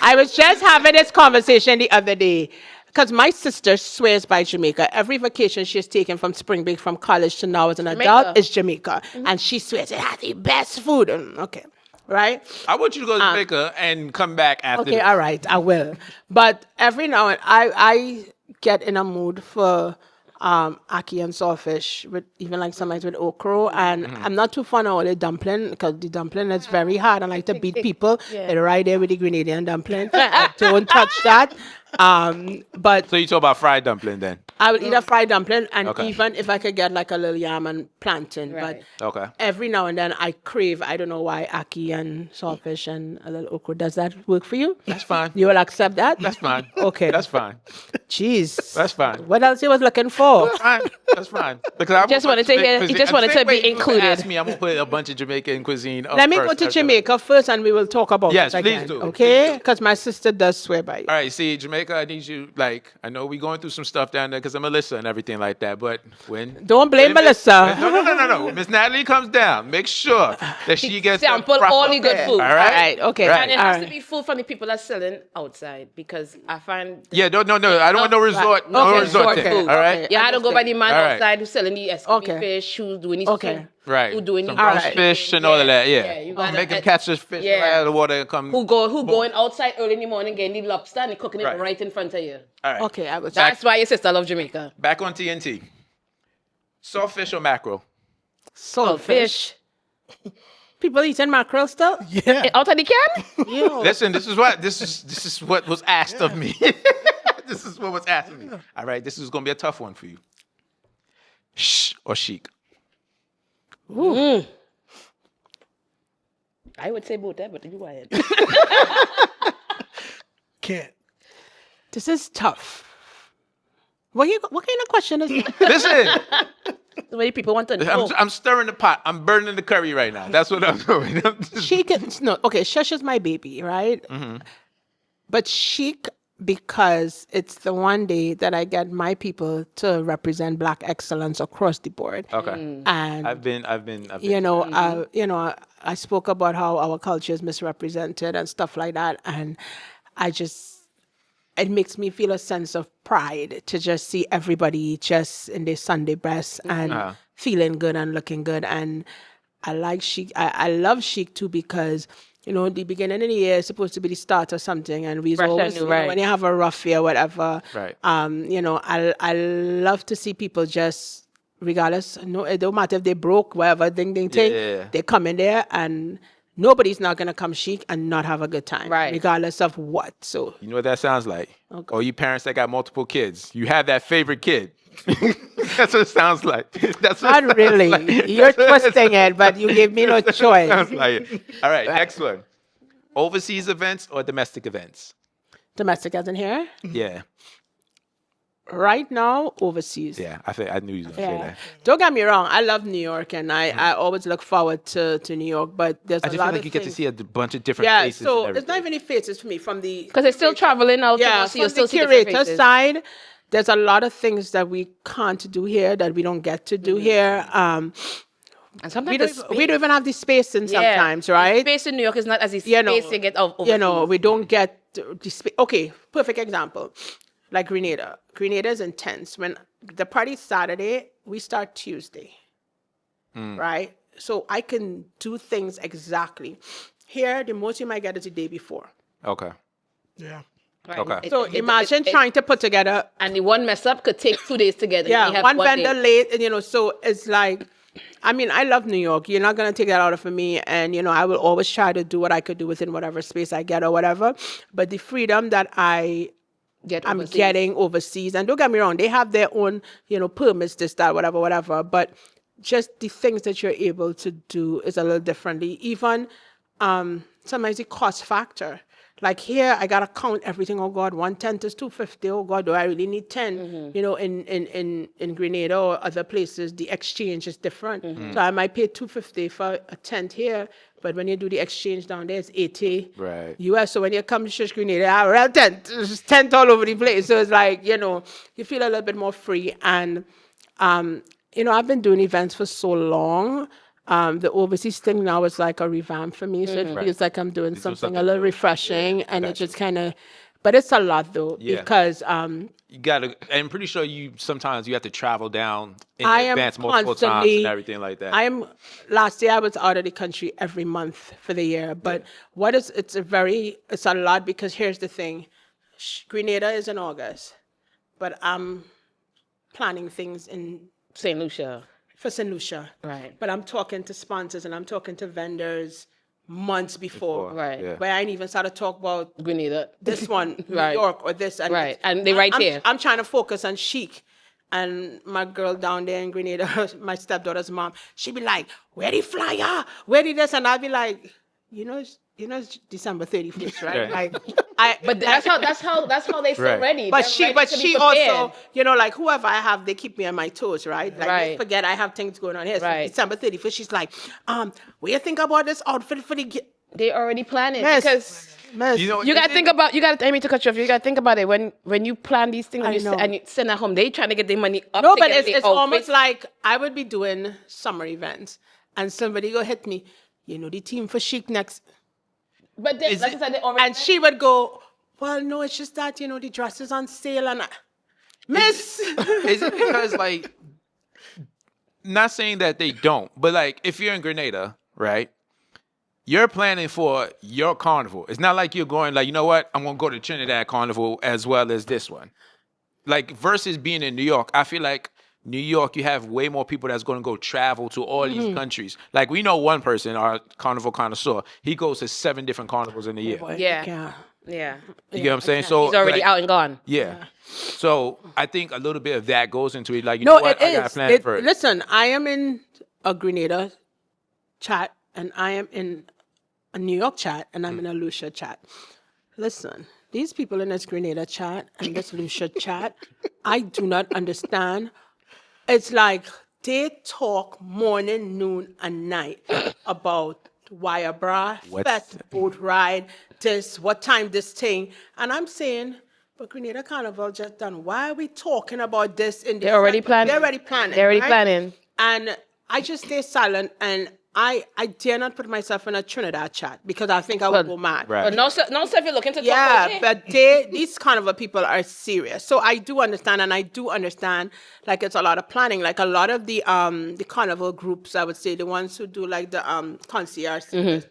I was just having this conversation the other day. Because my sister swears by Jamaica. Every vacation she's taken from spring break, from college to now as an adult, is Jamaica. And she swears it has the best food. Okay, right? I want you to go to Jamaica and come back after Okay, this. all right, I will. But every now and I get in a mood for ackee and saltfish, with even like sometimes with okra. And I'm not too fond of all the dumpling because the dumpling is very hard. I like to beat people. They're right there with the Grenadian dumpling. Don't touch that. But So you talk about fried dumpling then? I would eat a fried dumpling, and Okay. even if I could get like a little yam and plantain. Right. But Okay. every now and then I crave, I don't know why, ackee and saltfish and a little okra. Does that work for you? That's fine. You will accept that? That's fine. Okay. That's fine. Jeez. That's fine. What else you was looking for? Fine. That's fine. Because I Just wanted to hear- he just wanted to be included. Ask me, I'm gonna put a bunch of Jamaican cuisine. Up Let me first. go to That's Jamaica first, and we will talk about Yes, it please again. do. Okay? Because my sister does swear by you. All right, see, Jamaica, I need you, like, I know we going through some stuff down there because I'm Melissa and everything like that, but when... Don't blame when Melissa. No. When Miss Natalie comes down, make sure that she gets... Sample proper- all the good food. All All right? right, okay. Right. And it All has right. to be food from the people that's selling outside because I find Yeah, no, I don't want no resort, right. no Okay, resort resort thing, food. all right? Okay. you had to go by the man All right. outside who's selling the SPB Okay. fish, who's doing his Okay. food, Right. who doing Some the roast right. fish and all of that, yeah. you gotta- Make them catch this fish yeah. right out of the water and come... who going outside early in the morning getting the lobster and cooking it Right. right in front of you. All right. Okay, I was. That's why your sister loves Jamaica. Back on TNT. Saltfish or mackerel? Saltfish. People eating mackerel still? Yeah. Out of the can? Yo. Listen, this is what was asked of me. This is what was asked of me. All right, this is gonna be a tough one for you. Shh or chic? I would say both, but you go ahead. Can't. This is tough. What kind of question is that? Listen, So many people want to know. I'm stirring the pot. I'm burning the curry right now. That's what I'm doing. Chic is, no, okay, Shush is my baby, right? But chic because it's the one day that I get my people to represent Black excellence across the board. Okay. And I've been. I spoke about how our culture is misrepresented and stuff like that, and it makes me feel a sense of pride to just see everybody just in their Sunday best and feeling good and looking good. And I like chic. I love chic too because, the beginning of the year is supposed to be the start of something, and we Fresh and always, new, right. when you have a rough year, whatever. Right. I love to see people just, regardless, no, it don't matter if they broke, whatever, ding, Yeah. they come in there and nobody's not gonna come chic and not have a good time, Right. regardless of what. So You know what that sounds like? Okay. Or you parents that got multiple kids, you have that favorite kid. That's what it sounds like. That's what not really. You're twisting it, but you gave me no choice. sounds like it. All right, next one. Overseas events or domestic events? Domestic as in here. Yeah, Right now, overseas. yeah. I knew you was gonna say Yeah. that. Don't get me wrong. I love New York, and I always look forward to New York. But there's I a just lot feel like of you get to things. see a bunch of different Yeah, faces. so and it's not everything. even faces for me from the Because they're still traveling out. yeah, so you from still the see different curator faces. side. There's a lot of things that we can't do here that we don't get to do here. And sometimes We don't even have the space in sometimes, right? Space in New York is not as easy You know, space you get overseas. we don't get the space. Okay, perfect example. Like Grenada. Grenada is intense. When the party's Saturday, we start Tuesday. Right? So I can do things exactly. Here, the most you might get is the day before. Okay. Yeah. Right. Okay. So imagine trying to put together. And the one mess up could take 2 days together. You Yeah, have one vendor day. late, and so it's like, I mean, I love New York. You're not gonna take that out of me, and I will always try to do what I could do within whatever space I get or whatever. But the freedom that I'm overseas. getting overseas, and don't get me wrong, they have their own, permits, this, that, whatever. But just the things that you're able to do is a little differently. Even sometimes the cost factor. Like here, I gotta count everything. Oh God, 110 is 250. Oh God, do I really need 10? In Grenada or other places, the exchange is different. So I might pay 250 for a tent here, but when you do the exchange down there, it's 80 Right. US. So when you come to Shhh Grenada, real tent, it's tent all over the place. So it's like you feel a little bit more free. And I've been doing events for so long. The overseas thing now is like a revamp for me. So it feels like I'm doing something a little refreshing, and it just kind of, but it's a lot though, because You gotta. I'm pretty sure sometimes you have to travel down in I am advance multiple times constantly and everything like that. last year I was out of the country every month for the year, but it's a lot, because here's the thing. Grenada is in August, but I'm planning things St. Lucia. for St. Lucia. Right. But I'm talking to sponsors and I'm talking to vendors months before. Right. Yeah. Where I ain't even started to talk about Grenada. this one, Right. New York or this. And Right. And they right here. I'm trying to focus on chic. And my girl down there in Grenada, my stepdaughter's mom, she be like, where the flyer? Where the this? And I'll be like, it's December 31st, right? Like, But that's how they still Right. ready. But They're ready to be she prepared. also, like whoever I have, they keep me on my toes, right? Like, Right. they forget I have things going on here. So Right. December 31st, she's like, what do you think about this outfit for the They already planning Miss, because You know, you gotta think about. I mean to cut you off. You gotta think about it when you plan these things I know. and you send at home. They trying to get their money up. No, to but get it's their almost outfits. like I would be doing summer events and somebody go hit me, the team for chic next. But they, like I said, they already. And she would go, well, no, it's just that, the dress is on sale. And Miss. Is it because like, not saying that they don't, but like if you're in Grenada, right? You're planning for your carnival. It's not like you're going like, you know what? I'm gonna go to Trinidad Carnival as well as this one. Like versus being in New York, I feel like New York, you have way more people that's going to go travel to all these countries. Like we know one person, our carnival connoisseur, he goes to 7 different carnivals in a year. Yeah. Yeah. You get what I'm saying? So He's already like, out and gone. Yeah. So I think a little bit of that goes into it. Like, you No, know what? it I got to is. plan for it. Listen, I am in a Grenada chat, and I am in a New York chat, and I'm in a Lucia chat. Listen, these people in this Grenada chat and this Lucia chat, I do not understand. It's like they talk morning, noon, and night about wire bra, fat boat ride, this, what time this thing. And I'm saying, but Grenada Carnival just done. Why are we talking about this in They're already planning. They're already planning. They're already right? planning. And I just stay silent, and I dare not put myself in a Trinidad chat because I think I would go mad. Right. But no stuff you're looking to talk Yeah, about it. but these carnival people are serious. So I do understand, and I do understand, like, it's a lot of planning. Like, a lot of the carnival groups, I would say, the ones who do, like, the concierge service,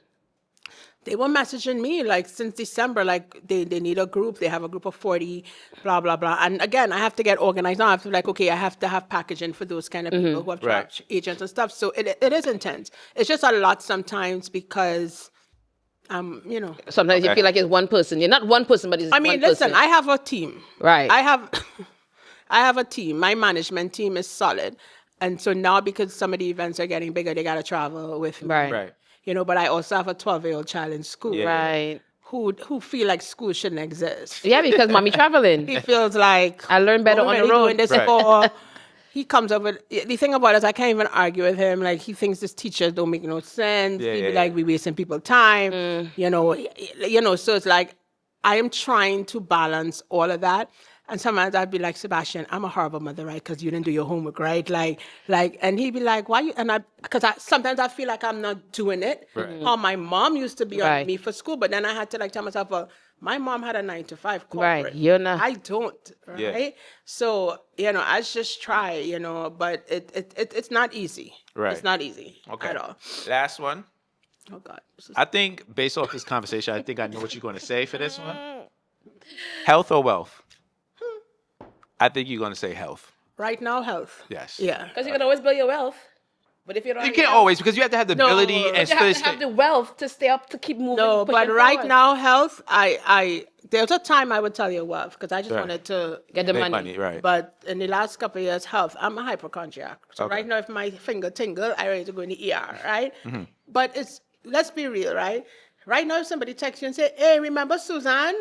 they were messaging me, like, since December, like, they need a group. They have a group of 40, blah, blah, blah. And again, I have to get organized now. I have to be like, okay, I have to have packaging for those kind of people who have travel agents and stuff. So it is intense. It's just a lot sometimes because, Sometimes you feel like it's one person. You're not one person, but it's I mean, one listen, person. I have a team. Right. I have a team. My management team is solid. And so now, because some of the events are getting bigger, they got to travel with me. Right. Right. But I also have a 12-year-old child in school. Yeah. Right. Who feel like school shouldn't exist. Yeah, because mommy traveling. He feels like I learn better "Oh, on man, the he road." doing this Right. for-" He comes up with the thing about it is I can't even argue with him. Like, he thinks this teachers don't make no sense. Yeah, He be yeah, like, we wasting people time. So it's like I am trying to balance all of that. And sometimes I'd be like, Sebastian, I'm a horrible mother, right? Because you didn't do your homework, right? Like, and he'd be like, why you? And because sometimes I feel like I'm not doing it. Right. How my mom used to be on Right. me for school, but then I had to like tell myself, well, my mom had a 9-to-5 corporate. Right. You're not. I don't, right? Yeah. So, I just try, but it's not easy. Right. It's not easy Okay. at all. Last one. Oh God. I think based off this conversation, I think I know what you're going to say for this one. Health or wealth? I think you're going to say health. Right now, health. Yes. Yeah. Because you can always build your wealth. But if you don't You have can't the always, because you have to have the No, ability but and you have to still have the wealth to stay up, to keep moving. No, pushing but right forward. now, health, there's a time I would tell you wealth because I just Right. wanted to Get the make money. money, right? But in the last couple of years, health, I'm a hypochondriac. So Okay. right now, if my finger tingle, I ready to go in the ER, right? Mm-hmm. But let's be real, right? Right now, if somebody texts you and say, hey, remember Suzanne?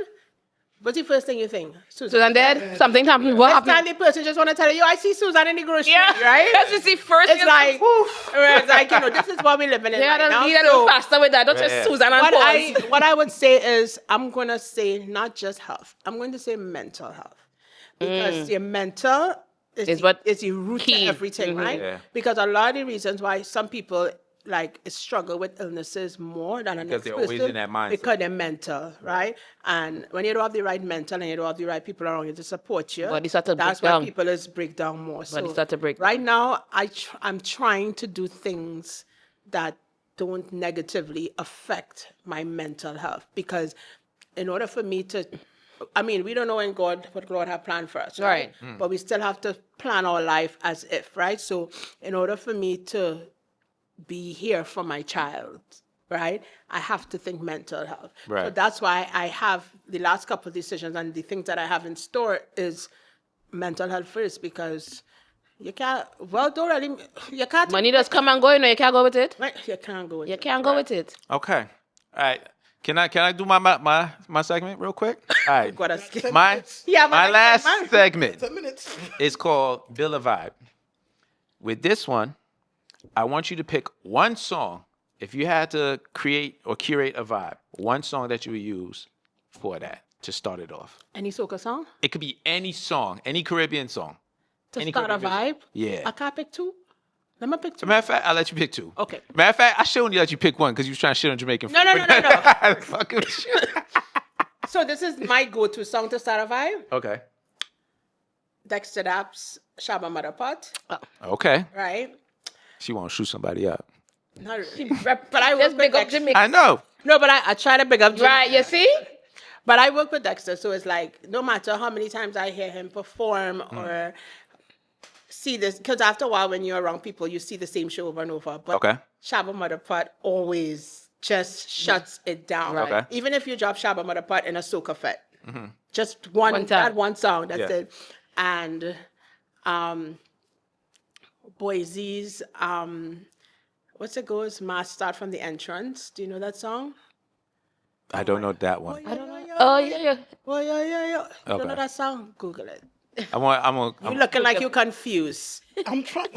What's the first thing you think? Susan dead. Something happened. What Next happened? time the person just want to tell you, I see Suzanne in the grocery, right? Because you see first. It's like, it's like, this is what we're living in Yeah, right now. be a little So- faster with that. Don't just Yeah. Susan and pause. what I would say is I'm gonna say not just health. I'm going to say mental health because your mental Is what is the root key. to everything, right? Yeah. Because a lot of the reasons why some people struggle with illnesses more than Because they're always in that mindset. because they're mental, right? And when you don't have the right mental and you don't have the right people around you to support you, Body start to that's break why down. people break down more. Body start to break Right now, I'm trying to do things that don't negatively affect my mental health because in order for me to we don't know what God has planned for us, right? But we still have to plan our life as if, right? So in order for me to be here for my child, right, I have to think mental health. Right. So that's why I have the last couple of decisions and the things that I have in store is mental health first because you can't, you can't. Money does come and go, you can't go with it. Right, you can't go with You it. can't go with it. Okay. All right. Can I do my segment real quick? All right. Gotta skip. My Yeah, but my I last can't mind. segment 10 minutes. is called Build a Vibe. With this one, I want you to pick one song. If you had to create or curate a vibe, one song that you would use for that to start it off. Any soca song It could be any song, any Caribbean song. to Any start a Caribbean- vibe? Yeah. I can't pick two. Let me pick two. Matter of fact, I'll let you pick two. Okay. Matter of fact, I should only let you pick one because you was trying to shit on Jamaican No, food. no, no, no, no. Fucking shit. So this is my go-to song to start a vibe. Okay. Dexter Dapp's Shabba Motherpot, Okay. right? She won't shoot somebody up. Not really. But I work Just with big up Dexter. Jamaica. I know. No, but I try to big up Jim. Right, you see? But I work with Dexter, so it's like no matter how many times I hear him perform or see this, because after a while when you're around people, you see the same show over and over. But Okay. Shabba Motherpot always just shuts it down. Right. Okay. Even if you drop Shabba Motherpot in a soca fet, just one One time. that one song, that's Yeah. it. And Boise's what's it goes? Mass Start from the Entrance. Do you know that song? I don't know that one. I don't know. Oh, yeah. Oh, yeah. You don't Okay. know that song? Google it. I'm You're looking like you're confused. I'm trying.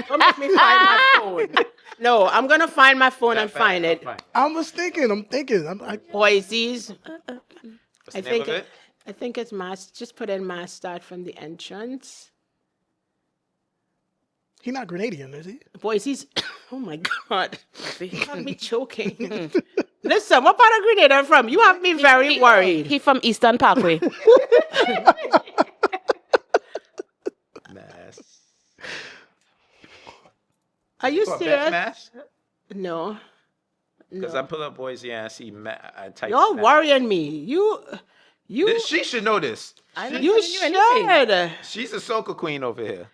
Don't make me find my phone. No, I'm gonna find my phone and find it. I'm thinking. Boise's. What's the name of it? I think it's Mass. Just put in Mass Start from the Entrance. He's not Grenadian, is he? Boise's. Oh my God. You have me choking. Listen, what part of Grenada I'm from? You have me very worried. He from Eastern Parkway. Mass. Are you What, serious? Mass? No. Because I pull up Boise and I see I type You're Mass. worrying me. You She should know this. you should. She's a soca queen over here.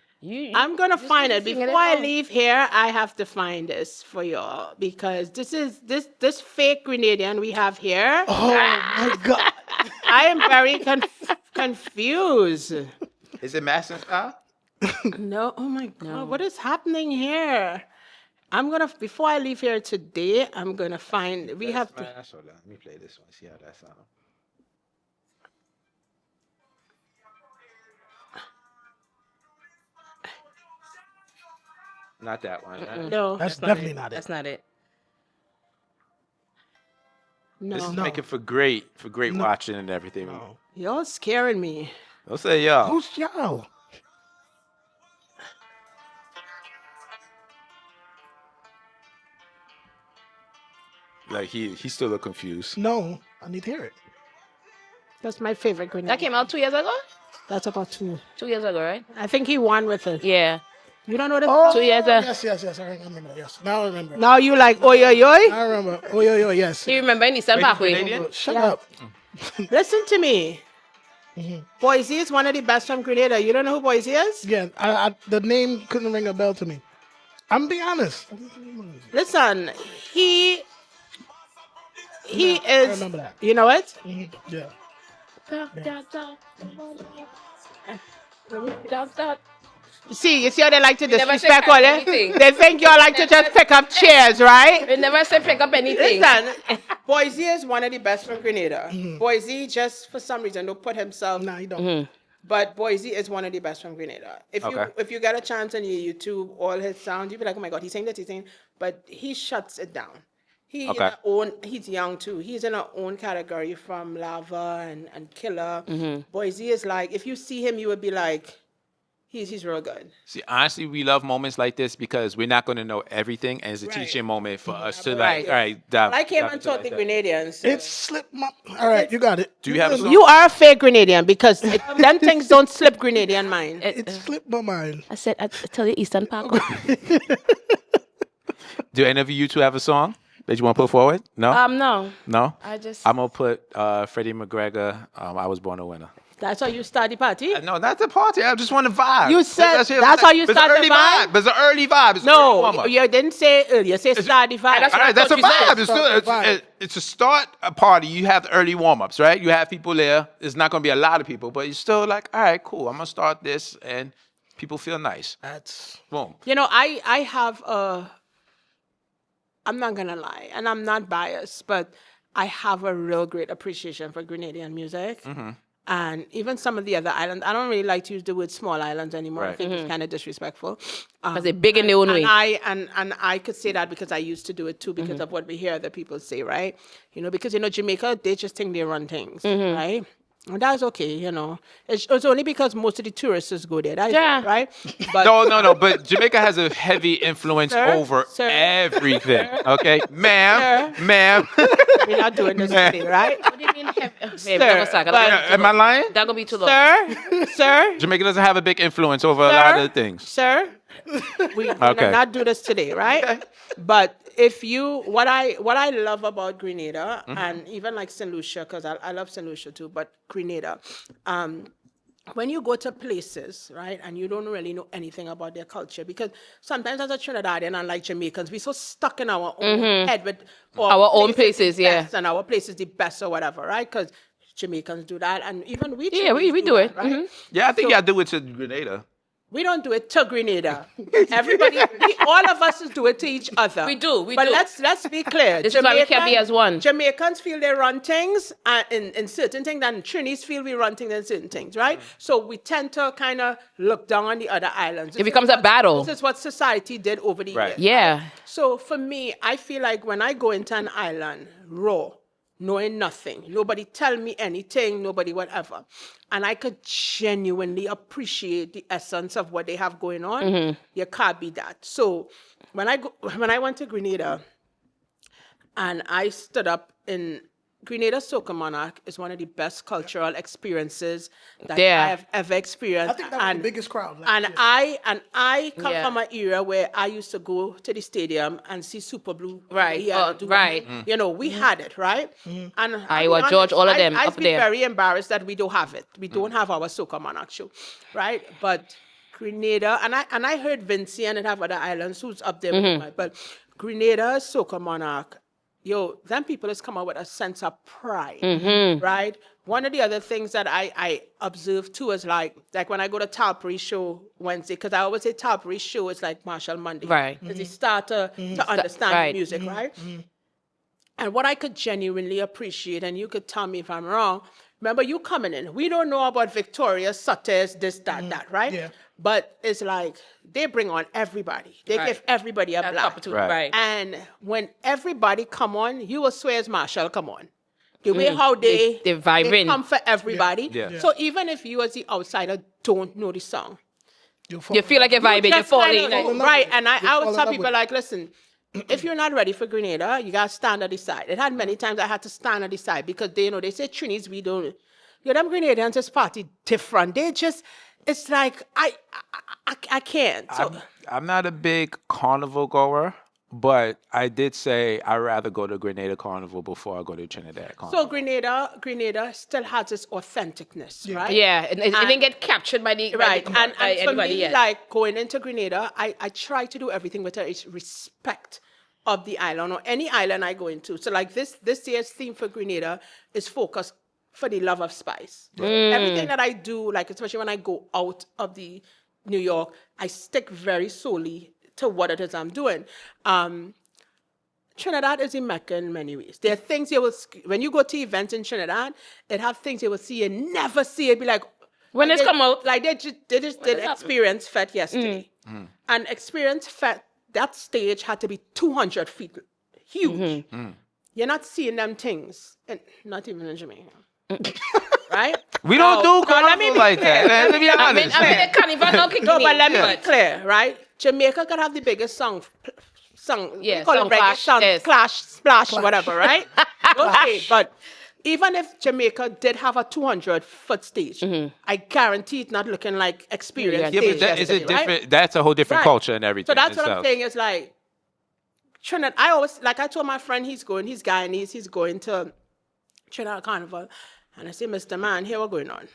I'm gonna find it. singing it Before I out. leave here, I have to find this for y'all because this is this fake Grenadian we have here. Oh my God. I am very confused. Is it Mass and style? No, oh my God, what is happening here? Before I leave here today, I'm gonna find. We have to. Mass. Hold on. Let me play this one. See how that sounds. Not that one. No, That's definitely not it. That's not it. This is no, making for great watching and everything. No. y'all scaring me. Don't say y'all. Who's y'all? Like he still look confused. No, I need to hear it. That's my favorite Grenadian. That came out 2 years ago? That's about 2. 2 years ago, right? I think he won with it. Yeah. You don't know this Oh, song? 2 years. yes. I remember. Yes, now I remember. Now you like oi oi oi? I remember. Oh, yo, yes. You remember in Eastern Parkway? Canadian? Shut Yeah. up. Listen to me. Boise is one of the best from Grenada. You don't know who Boise is? Yeah, the name couldn't ring a bell to me. I'm being honest. Listen, he I is. remember that. You know it? Yeah. See, you see how they like to never say disrespect all that? anything. They think y'all like to just pick up chairs, right? We never say pick up anything. Listen, Boise is one of the best from Grenada. Boise just for some reason don't put himself. Nah, you don't. But Boise is one of the best from Grenada. If you get a chance on your YouTube, all his sounds, you'll be like, oh my God, he's saying that, he's saying, but he shuts it down. He's young too. He's in our own category from Lava and Killer. Boise is like, if you see him, you would be like, he's real good. See, honestly, we love moments like this because we're not going to know everything, and it's a teaching moment for us to Right. all right, dive. I came dive and into taught the that. Grenadians. So. It slipped my. All right, you got it. Do you have a song? You are a fake Grenadian because them things don't slip Grenadian mind. It slipped my mind. I said, I tell you Eastern Parkway. Do any of you two have a song that you want to put forward? No? No. No? I just. I'm going to put Freddie McGregor, I Was Born a Winner. That's how you start the party? No, not the party. I just want to vibe. You said that's how you It's start an the early vibe? But it's an early vibe. It's an early No, warm-up. you didn't say earlier. Say start the vibe. That's All right, that's a what you said. vibe. It's, still, Start the vibe. it's to start a party. You have the early warm-ups, right? You have people there. It's not going to be a lot of people, but you're still like, all right, cool. I'm going to start this, and people feel nice. That's Boom. You know, I have I'm not gonna lie, and I'm not biased, but I have a real great appreciation for Grenadian music. And even some of the other islands, I don't really like to use the word small islands anymore. I Right. think it's kind of disrespectful. Because they're big in their own way. And I could say that because I used to do it too, because of what we hear other people say, right? You know, because Jamaica, they just think they run things, right? And that's okay, It's only because most of the tourists go there, that's Yeah. right? But No. But Jamaica has a heavy influence Sir? over Sir? everything. Okay, ma'am. we're not doing this today, right? What do you mean? Am I lying? That's gonna be too long. Sir, Jamaica doesn't have a big influence over a lot of things. Sir, we're Okay. not do this today, right? But if you, what I love about Grenada, and even like St. Lucia, because I love St. Lucia too, but Grenada, when you go to places, right, and you don't really know anything about their culture, because sometimes as a Trinidadian and like Jamaicans, we're so stuck in our own head with Our own the places, yeah. best and our place is the best or whatever, right? Because Jamaicans do that, and even we Yeah, we Trinidadians do it. right? Yeah, I think y'all do it to Grenada. We don't do it to Grenada. Everybody, all of us do it to each other. We do. But let's be clear. This is why we can't be as one. Jamaicans feel they run things in certain things, and Trinis feel we run things in certain things, right? So we tend to kind of look down on the other islands. It becomes a battle. This is what society did over the Right. years. Yeah. So for me, I feel like when I go into an island raw, knowing nothing, nobody tell me anything, nobody whatever, and I could genuinely appreciate the essence of what they have going on, you can't be that. So when I went to Grenada and I stood up in Grenada Soca Monarch is one of the best cultural experiences that Yeah. I have ever experienced. I think that was the biggest crowd. And I come Yeah. from an era where I used to go to the stadium and see Super Blue. Right. Yeah, Right. we had it, right? And Iowa, George, all of them I'd up be there. very embarrassed that we don't have it. We don't have our Soca Monarch show, right? But Grenada, and I heard Vinci and it have other islands who's up there with me, but Grenada Soca Monarch, them people has come out with a sense of pride, right? One of the other things that I observe too is like when I go to Talbury show Wednesday, because I always say Talbury show is like Marshall Monday. Right. It's the starter to understand right. the music, right? And what I could genuinely appreciate, and you could tell me if I'm wrong, remember you coming in, we don't know about Victoria, Sutters, this, that, right? Yeah. But it's like they bring on everybody. They Right. give everybody a black. Opportunity. Right. And when everybody come on, you will swear as Marshall come on. The way how they vibrant. come for everybody. Yeah. So even if you as the outsider don't know the song, You feel like you're vibing, you're just falling. kinda- Like, right. And I fall always in tell love people with it. like, listen, if you're not ready for Grenada, you gotta stand at the side. It had many times I had to stand at the side because they say Trinis, we don't. Them Grenadians just party different. it's like I can't. So I'm not a big carnival goer, but I did say I'd rather go to Grenada Carnival before I go to Trinidad Carnival. so Grenada still has its authenticness, right? Yeah, it didn't get captured by the Right, by and for anybody me, yet. like going into Grenada, I try to do everything with a respect of the island or any island I go into. So like this year's theme for Grenada is focused for the love of spice. Everything that I do, like especially when I go out of the New York, I stick very solely to what it is I'm doing. Trinidad is a mecca in many ways. There are things you will, when you go to events in Trinidad, it have things you will see you never see. It be like, When like it's come out. like they just did Experience Fete yesterday, and Experience Fete, that stage had to be 200 feet huge. You're not seeing them things, and not even in Jamaica, right? We don't do let me carnival be like clear. that. Let me be I mean, honest. the carnival now kicking No, but in, let me be clear, right? Jamaica could have the biggest song, Yeah, we call song it reggae, clash, song, yes. clash, splash, whatever, right? Okay, but even if Jamaica did have a 200-foot stage, I guarantee it's not looking like Experience Yeah, stage but that is a yesterday, right? different. That's a whole different Right. culture and everything. So that's what I'm itself. saying is like, Trinidad, I always, like I told my friend he's Guyanese, he's going to Trinidad Carnival. And I say, Mr. Man, here what's going on.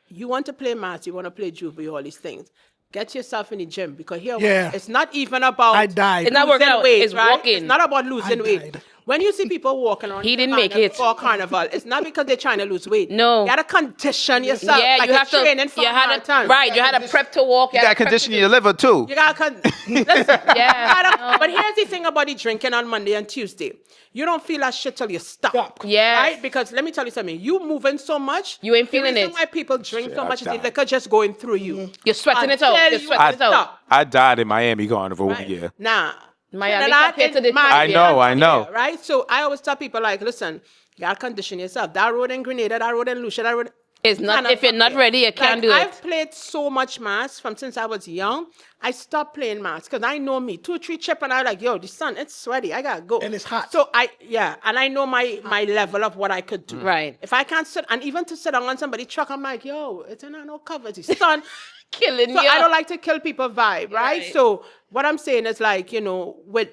You want to play maths, you want to play juvie, all these things. Get yourself in the gym because here it's not even about I died. It's not working losing out, weight, it's right? walking. It's not about losing I weight. died. When you see people walking around, He didn't make it. for carnival, it's not because they're trying to lose weight. No. You gotta condition yourself. Yeah, like you you're have to. training for You a had marathon. right. You had a prep to walk. You got to condition your liver too. You gotta listen. Yeah. But here's the thing about the drinking on Monday and Tuesday. You don't feel that shit till you stop. Yes. Right? Because let me tell you something. You moving so much. You ain't feeling the reason it. why people drink so I much is the died. liquor just going through you. You're sweating it out. Until You're you sweating it out. stop. I died in Miami Carnival one Right? year. Nah. Miami Trinidad compared to in the Miami, I know. yeah, right? So I always tell people like, listen, you gotta condition yourself. That road in Grenada, that road in Lucia, that road. It's not. cannot If you're not compare. ready, you can't do I've it. played so much maths from since I was young. I stopped playing maths because I know me. 2 or 3 chip and I'm like, yo, the sun, it's sweaty. I gotta go. And it's hot. So and I know my level of what I could do. Right. If I can't sit, and even to sit on somebody's truck, I'm like, yo, it's not no cover. The sun. Killing So you. I don't like to kill people vibe, right? Right. So what I'm saying is like, with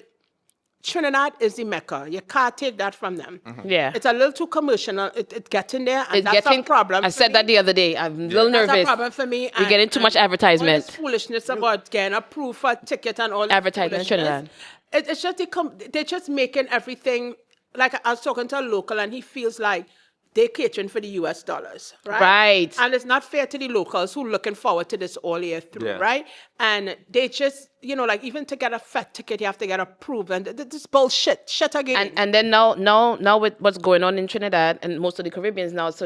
Trinidad is the mecca. You can't take that from them. Yeah. It's a little too commercial. It getting there, and It's that's getting a problem. I for said me. that the other day. I'm a little That's nervous. a problem for me. We're getting too much advertisement. All this foolishness about getting approved for a ticket and all this Advertisement in foolishness. Trinidad. It's just they're just making everything. Like I was talking to a local, and he feels like they're catering for the US dollars, right? Right. And it's not fair to the locals who looking forward to this all year through, Yeah. right? And they just, like even to get a fat ticket, you have to get approved, and this bullshit, shit again. And then now with what's going on in Trinidad and most of the Caribbeans now, so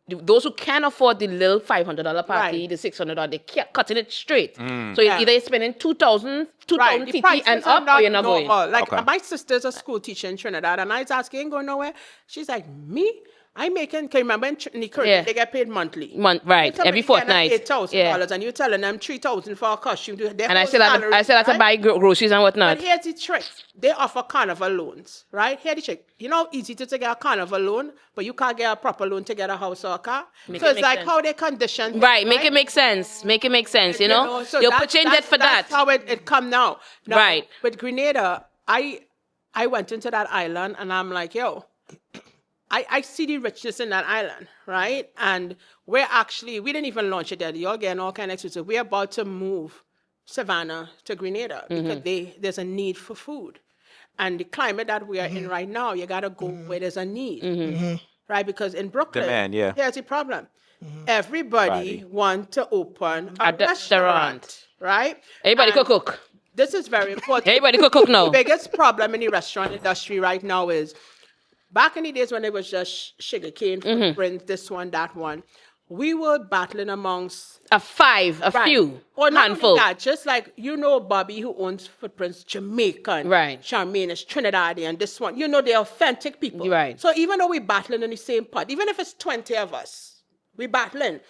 those who can't afford the little $500 party, Right. the $600, they keep cutting it straight. So Yeah. either you're spending 2,000 Right, the TT prices and are up, or you're not normal. going. Like Okay. my sister's a school teacher in Trinidad, and I was asking, ain't going nowhere. She's like, me? I'm making, can you remember in the Caribbean, Yeah. they get paid monthly. Right, every fortnight. $8,000, Yeah. and you're telling them $3,000 for a costume. And I still have to buy groceries and whatnot. But here's the trick. They offer carnival loans, right? Here's the trick. You know how easy to get a carnival loan, but you can't get a proper loan to get a house or a car? Make So it it's make like sense. how they condition. Right, make it make sense. Make it make sense, you know? So You'll that- put you in debt for that. That's how it come now. Right. With Grenada, I went into that island and I'm like, yo, I see the richness in that island, right? And we didn't even launch it yet. You're getting all kind of exclusive. We're about to move Savannah to Grenada because there's a need for food. And the climate that we are in right now, you got to go where there's a need, right? Because in Brooklyn, Demand, yeah. here's the problem. Everybody want to open a A restaurant. restaurant, right? Everybody And could cook. This is very important. Everybody could cook now. The biggest problem in the restaurant industry right now is back in the days when it was just sugarcane, footprints, this one, that one, we were battling amongst A few, or not handful. only that, just like Bobby who owns Footprints, Jamaican, Right. Charmaine is Trinidadian, this one, they're authentic people. Right. So even though we're battling in the same pot, even if it's 20 of us, we're battling.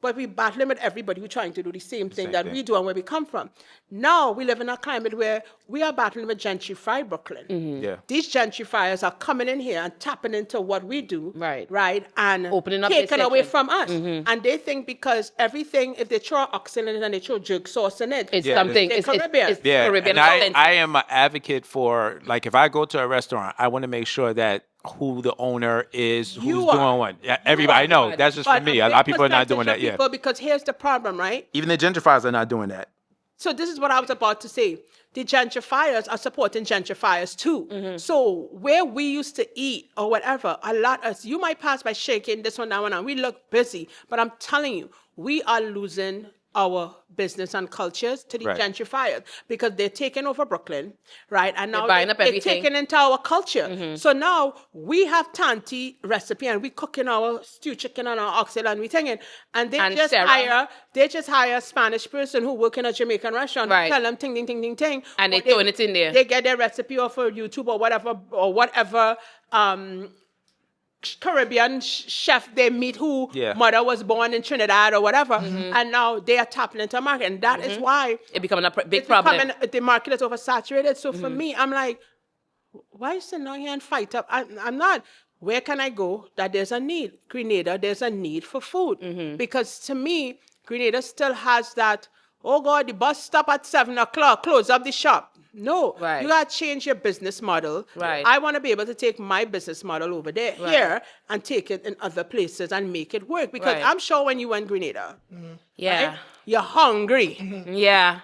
but we battling with everybody who's trying to do the same thing Same that thing. we do and where we come from. Now we live in a climate where we are battling with gentrified Brooklyn. Yeah. These gentrifiers are coming in here and tapping into what we do, Right. and Opening up their taking away section. from us. And they think because everything, if they throw oxen in it and they throw jerk sauce in it, It's Yeah, something. it's It's Caribbean. Yeah, Caribbean and content. I am an advocate for, like, if I go to a restaurant, I want to make sure that who the owner is, who's You doing are. what. Yeah, everybody, I know, that's just for But me. a A lot of big people are not percentage doing that, of yeah. people, because here's the problem, right? Even the gentrifiers are not doing that. So this is what I was about to say. The gentrifiers are supporting gentrifiers too. So where we used to eat or whatever, you might pass by shaking this one, that one, and we look busy. But I'm telling you, we are losing our business and cultures to the Right. gentrifiers because they're taking over Brooklyn, right? And now buying up they're everything. taking into our culture. So now we have Tanti recipe and we cooking our stew chicken and our oxtail and we thinking, and they And just Sarah. hire a Spanish person who work in a Jamaican restaurant. Right. Tell them ting ting ting ting ting, And they or throwing it in there. They get their recipe off of YouTube or whatever Caribbean chef they meet who Yeah. mother was born in Trinidad or whatever, and now they are tapping into a market, and that is why It becoming a big it's problem. becoming, the market is oversaturated. So for me, I'm like, why sit down here and fight up? I'm not. Where can I go that there's a need? Grenada, there's a need for food. Because to me, Grenada still has that, oh God, the bus stop at 7 o'clock, close up the shop. No, Right. you got to change your business model. Right. I want to be able to take my business model over there, here, and take it in other places and make it work. Because Right. I'm sure when you went Grenada, Yeah. right, you're hungry. Yeah.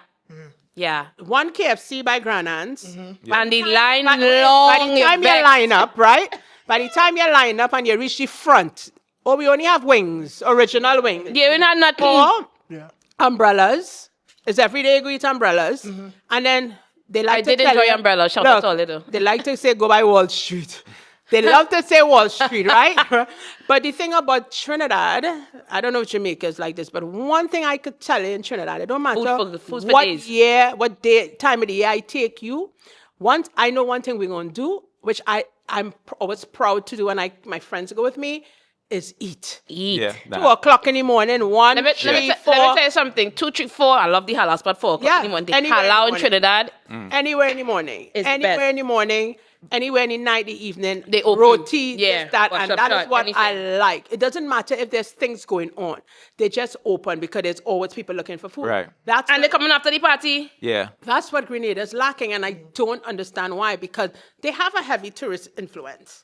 Yeah. One KFC by Granan's. And the line By long. the time you back. line up, right? By the time you line up and you reach the front, we only have wings, original wings. Yeah, we not nothing. Or Yeah. umbrellas. It's every day you go eat umbrellas. And then they like I to did tell enjoy you, umbrellas. Shout look, out to all of them. they like to say go by Wall Street. They love to say Wall Street, right? But the thing about Trinidad, I don't know if Jamaica is like this, but one thing I could tell you in Trinidad, it don't matter food for what days. year, what day, time of the year I take you. I know one thing we're going to do, which I'm always proud to do, and my friends go with me, is eat. Eat. Yeah. 2 o'clock in the morning, one, Let me, three, let, me four, let me tell you something. 2, 3, 4. I love the halal spot 4 o'clock Yeah, in the morning. The anywhere in the halal in morning. Trinidad. anywhere in the morning. It's Anywhere best. in the morning, anywhere in the night, the evening. They open. Roti, Yeah, this, that, wash and up that is shop, what I anything. like. It doesn't matter if there's things going on. They just open because there's always people looking for food. Right. That's And what, they coming after the party. Yeah. that's what Grenada is lacking, and I don't understand why, because they have a heavy tourist influence.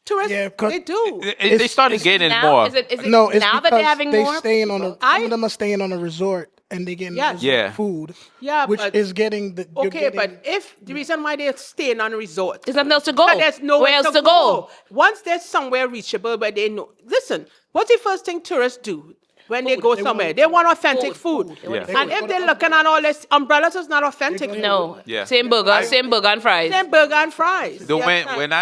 Tourists, Yeah, 'cause they do. They started getting Now, more. is it No, it's now because that they're having they more? staying on a. Some I- of them are staying on a resort and they getting Yes. resort Yeah. food. Yeah, which but- is getting the. you're Okay, getting- but if the reason why they're staying on a resort, There's nothing else to go. but there's nowhere Where else to go? Once there's somewhere reachable, but they know. Listen, what's the first thing tourists do when they go They somewhere? want They want authentic food. food. They want Yeah. And if they're looking at all this, umbrellas is not authentic. No. Yeah. Same burger and fries. Same burger and fries. The, Yes, when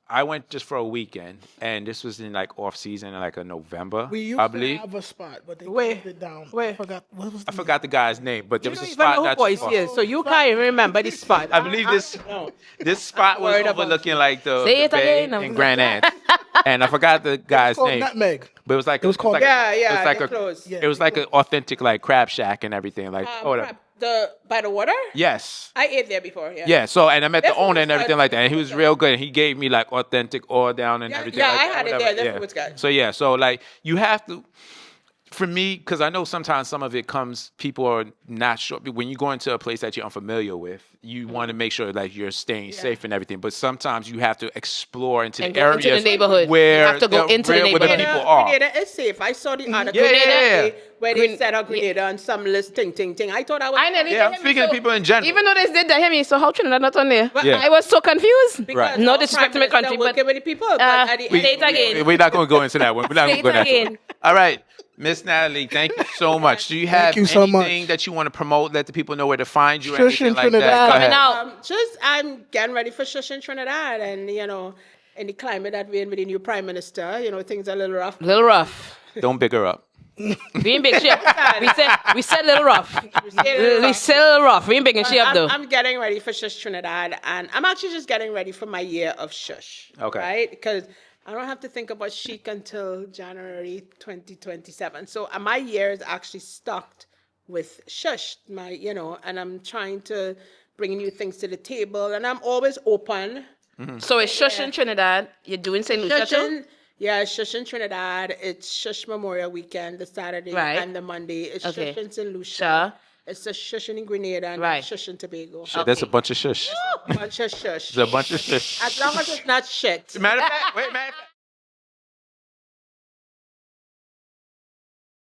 I went just for a weekend, and this was in like off season, like a November, we used I to believe. have a spot, but they Where? closed it down. Where? I forgot what was. I forgot the guy's name, but there You was don't a even know spot who not Boise too far. is, so you can't even remember the spot. I believe this spot was worried about overlooking like the Say it bay again. in Grand Ant, and I forgot the guy's Called name. Nutmeg. But it was like It was called- Yeah, it was like they a closed. it was like an authentic like crab shack and everything like whatever. By the water? Yes. I ate there before. Yeah. Yeah, so and I met the That food owner was and everything good. like that, and he was real good. And he gave me like authentic oil down and Yeah, everything. yeah, like I that, had it whatever. there. That food was good. So yeah, so like you have to. For me, because I know sometimes some of it comes, people are not sure. When you go into a place that you're unfamiliar with, you want to make sure that you're staying safe and everything. But sometimes you have to explore into And the go into areas the neighborhood. where You have to go the into the real- where the neighborhood. people are. Grenada is safe. I saw the article Yeah, yeah, yeah. where they said Grenada on some list, ting. I thought I was. I nearly Yeah, did I'm hear me, speaking to people in general. Even though they did that, hear me. So how Trinidad not on there? Yeah. I was so confused. Because Right. No our disrespect to prime my country, minister but working with the people. But at the Say end, it again. We're not going to go into that one. We're not Say going to go it into that. again. All right. Miss Natalie, thank you so much. Do you have you so anything much. that you want to promote? Let the people know where to find you. Or Shhh anything in like Trinidad. that? Go Coming ahead. out. I'm getting ready for Shhh in Trinidad, and in the climate that we're in with the new prime minister, things are a little rough. Little rough. Don't big her up. We in big shape. we said little rough. We rough. said little rough. We in big shape though. I'm getting ready for Shhh Trinidad, and I'm actually just getting ready for my year of Shhh. Okay. Right? Because I don't have to think about chic until January 2027. So my year is actually stocked with Shhh, and I'm trying to bring new things to the table, and I'm always open. So it's Shhh in Trinidad. You're doing St. Lucia too? Shhh in Trinidad. It's Shhh Memorial Weekend, the Saturday Right. and the Monday. It's Okay. Shhh in St. Lucia. Sure. It's a Shhh in Grenada and Right. Shhh in Tobago. Shit, that's a bunch of shush. Bunch of Shhh. It's a bunch of shush. As long as it's not shit. Matter of fact,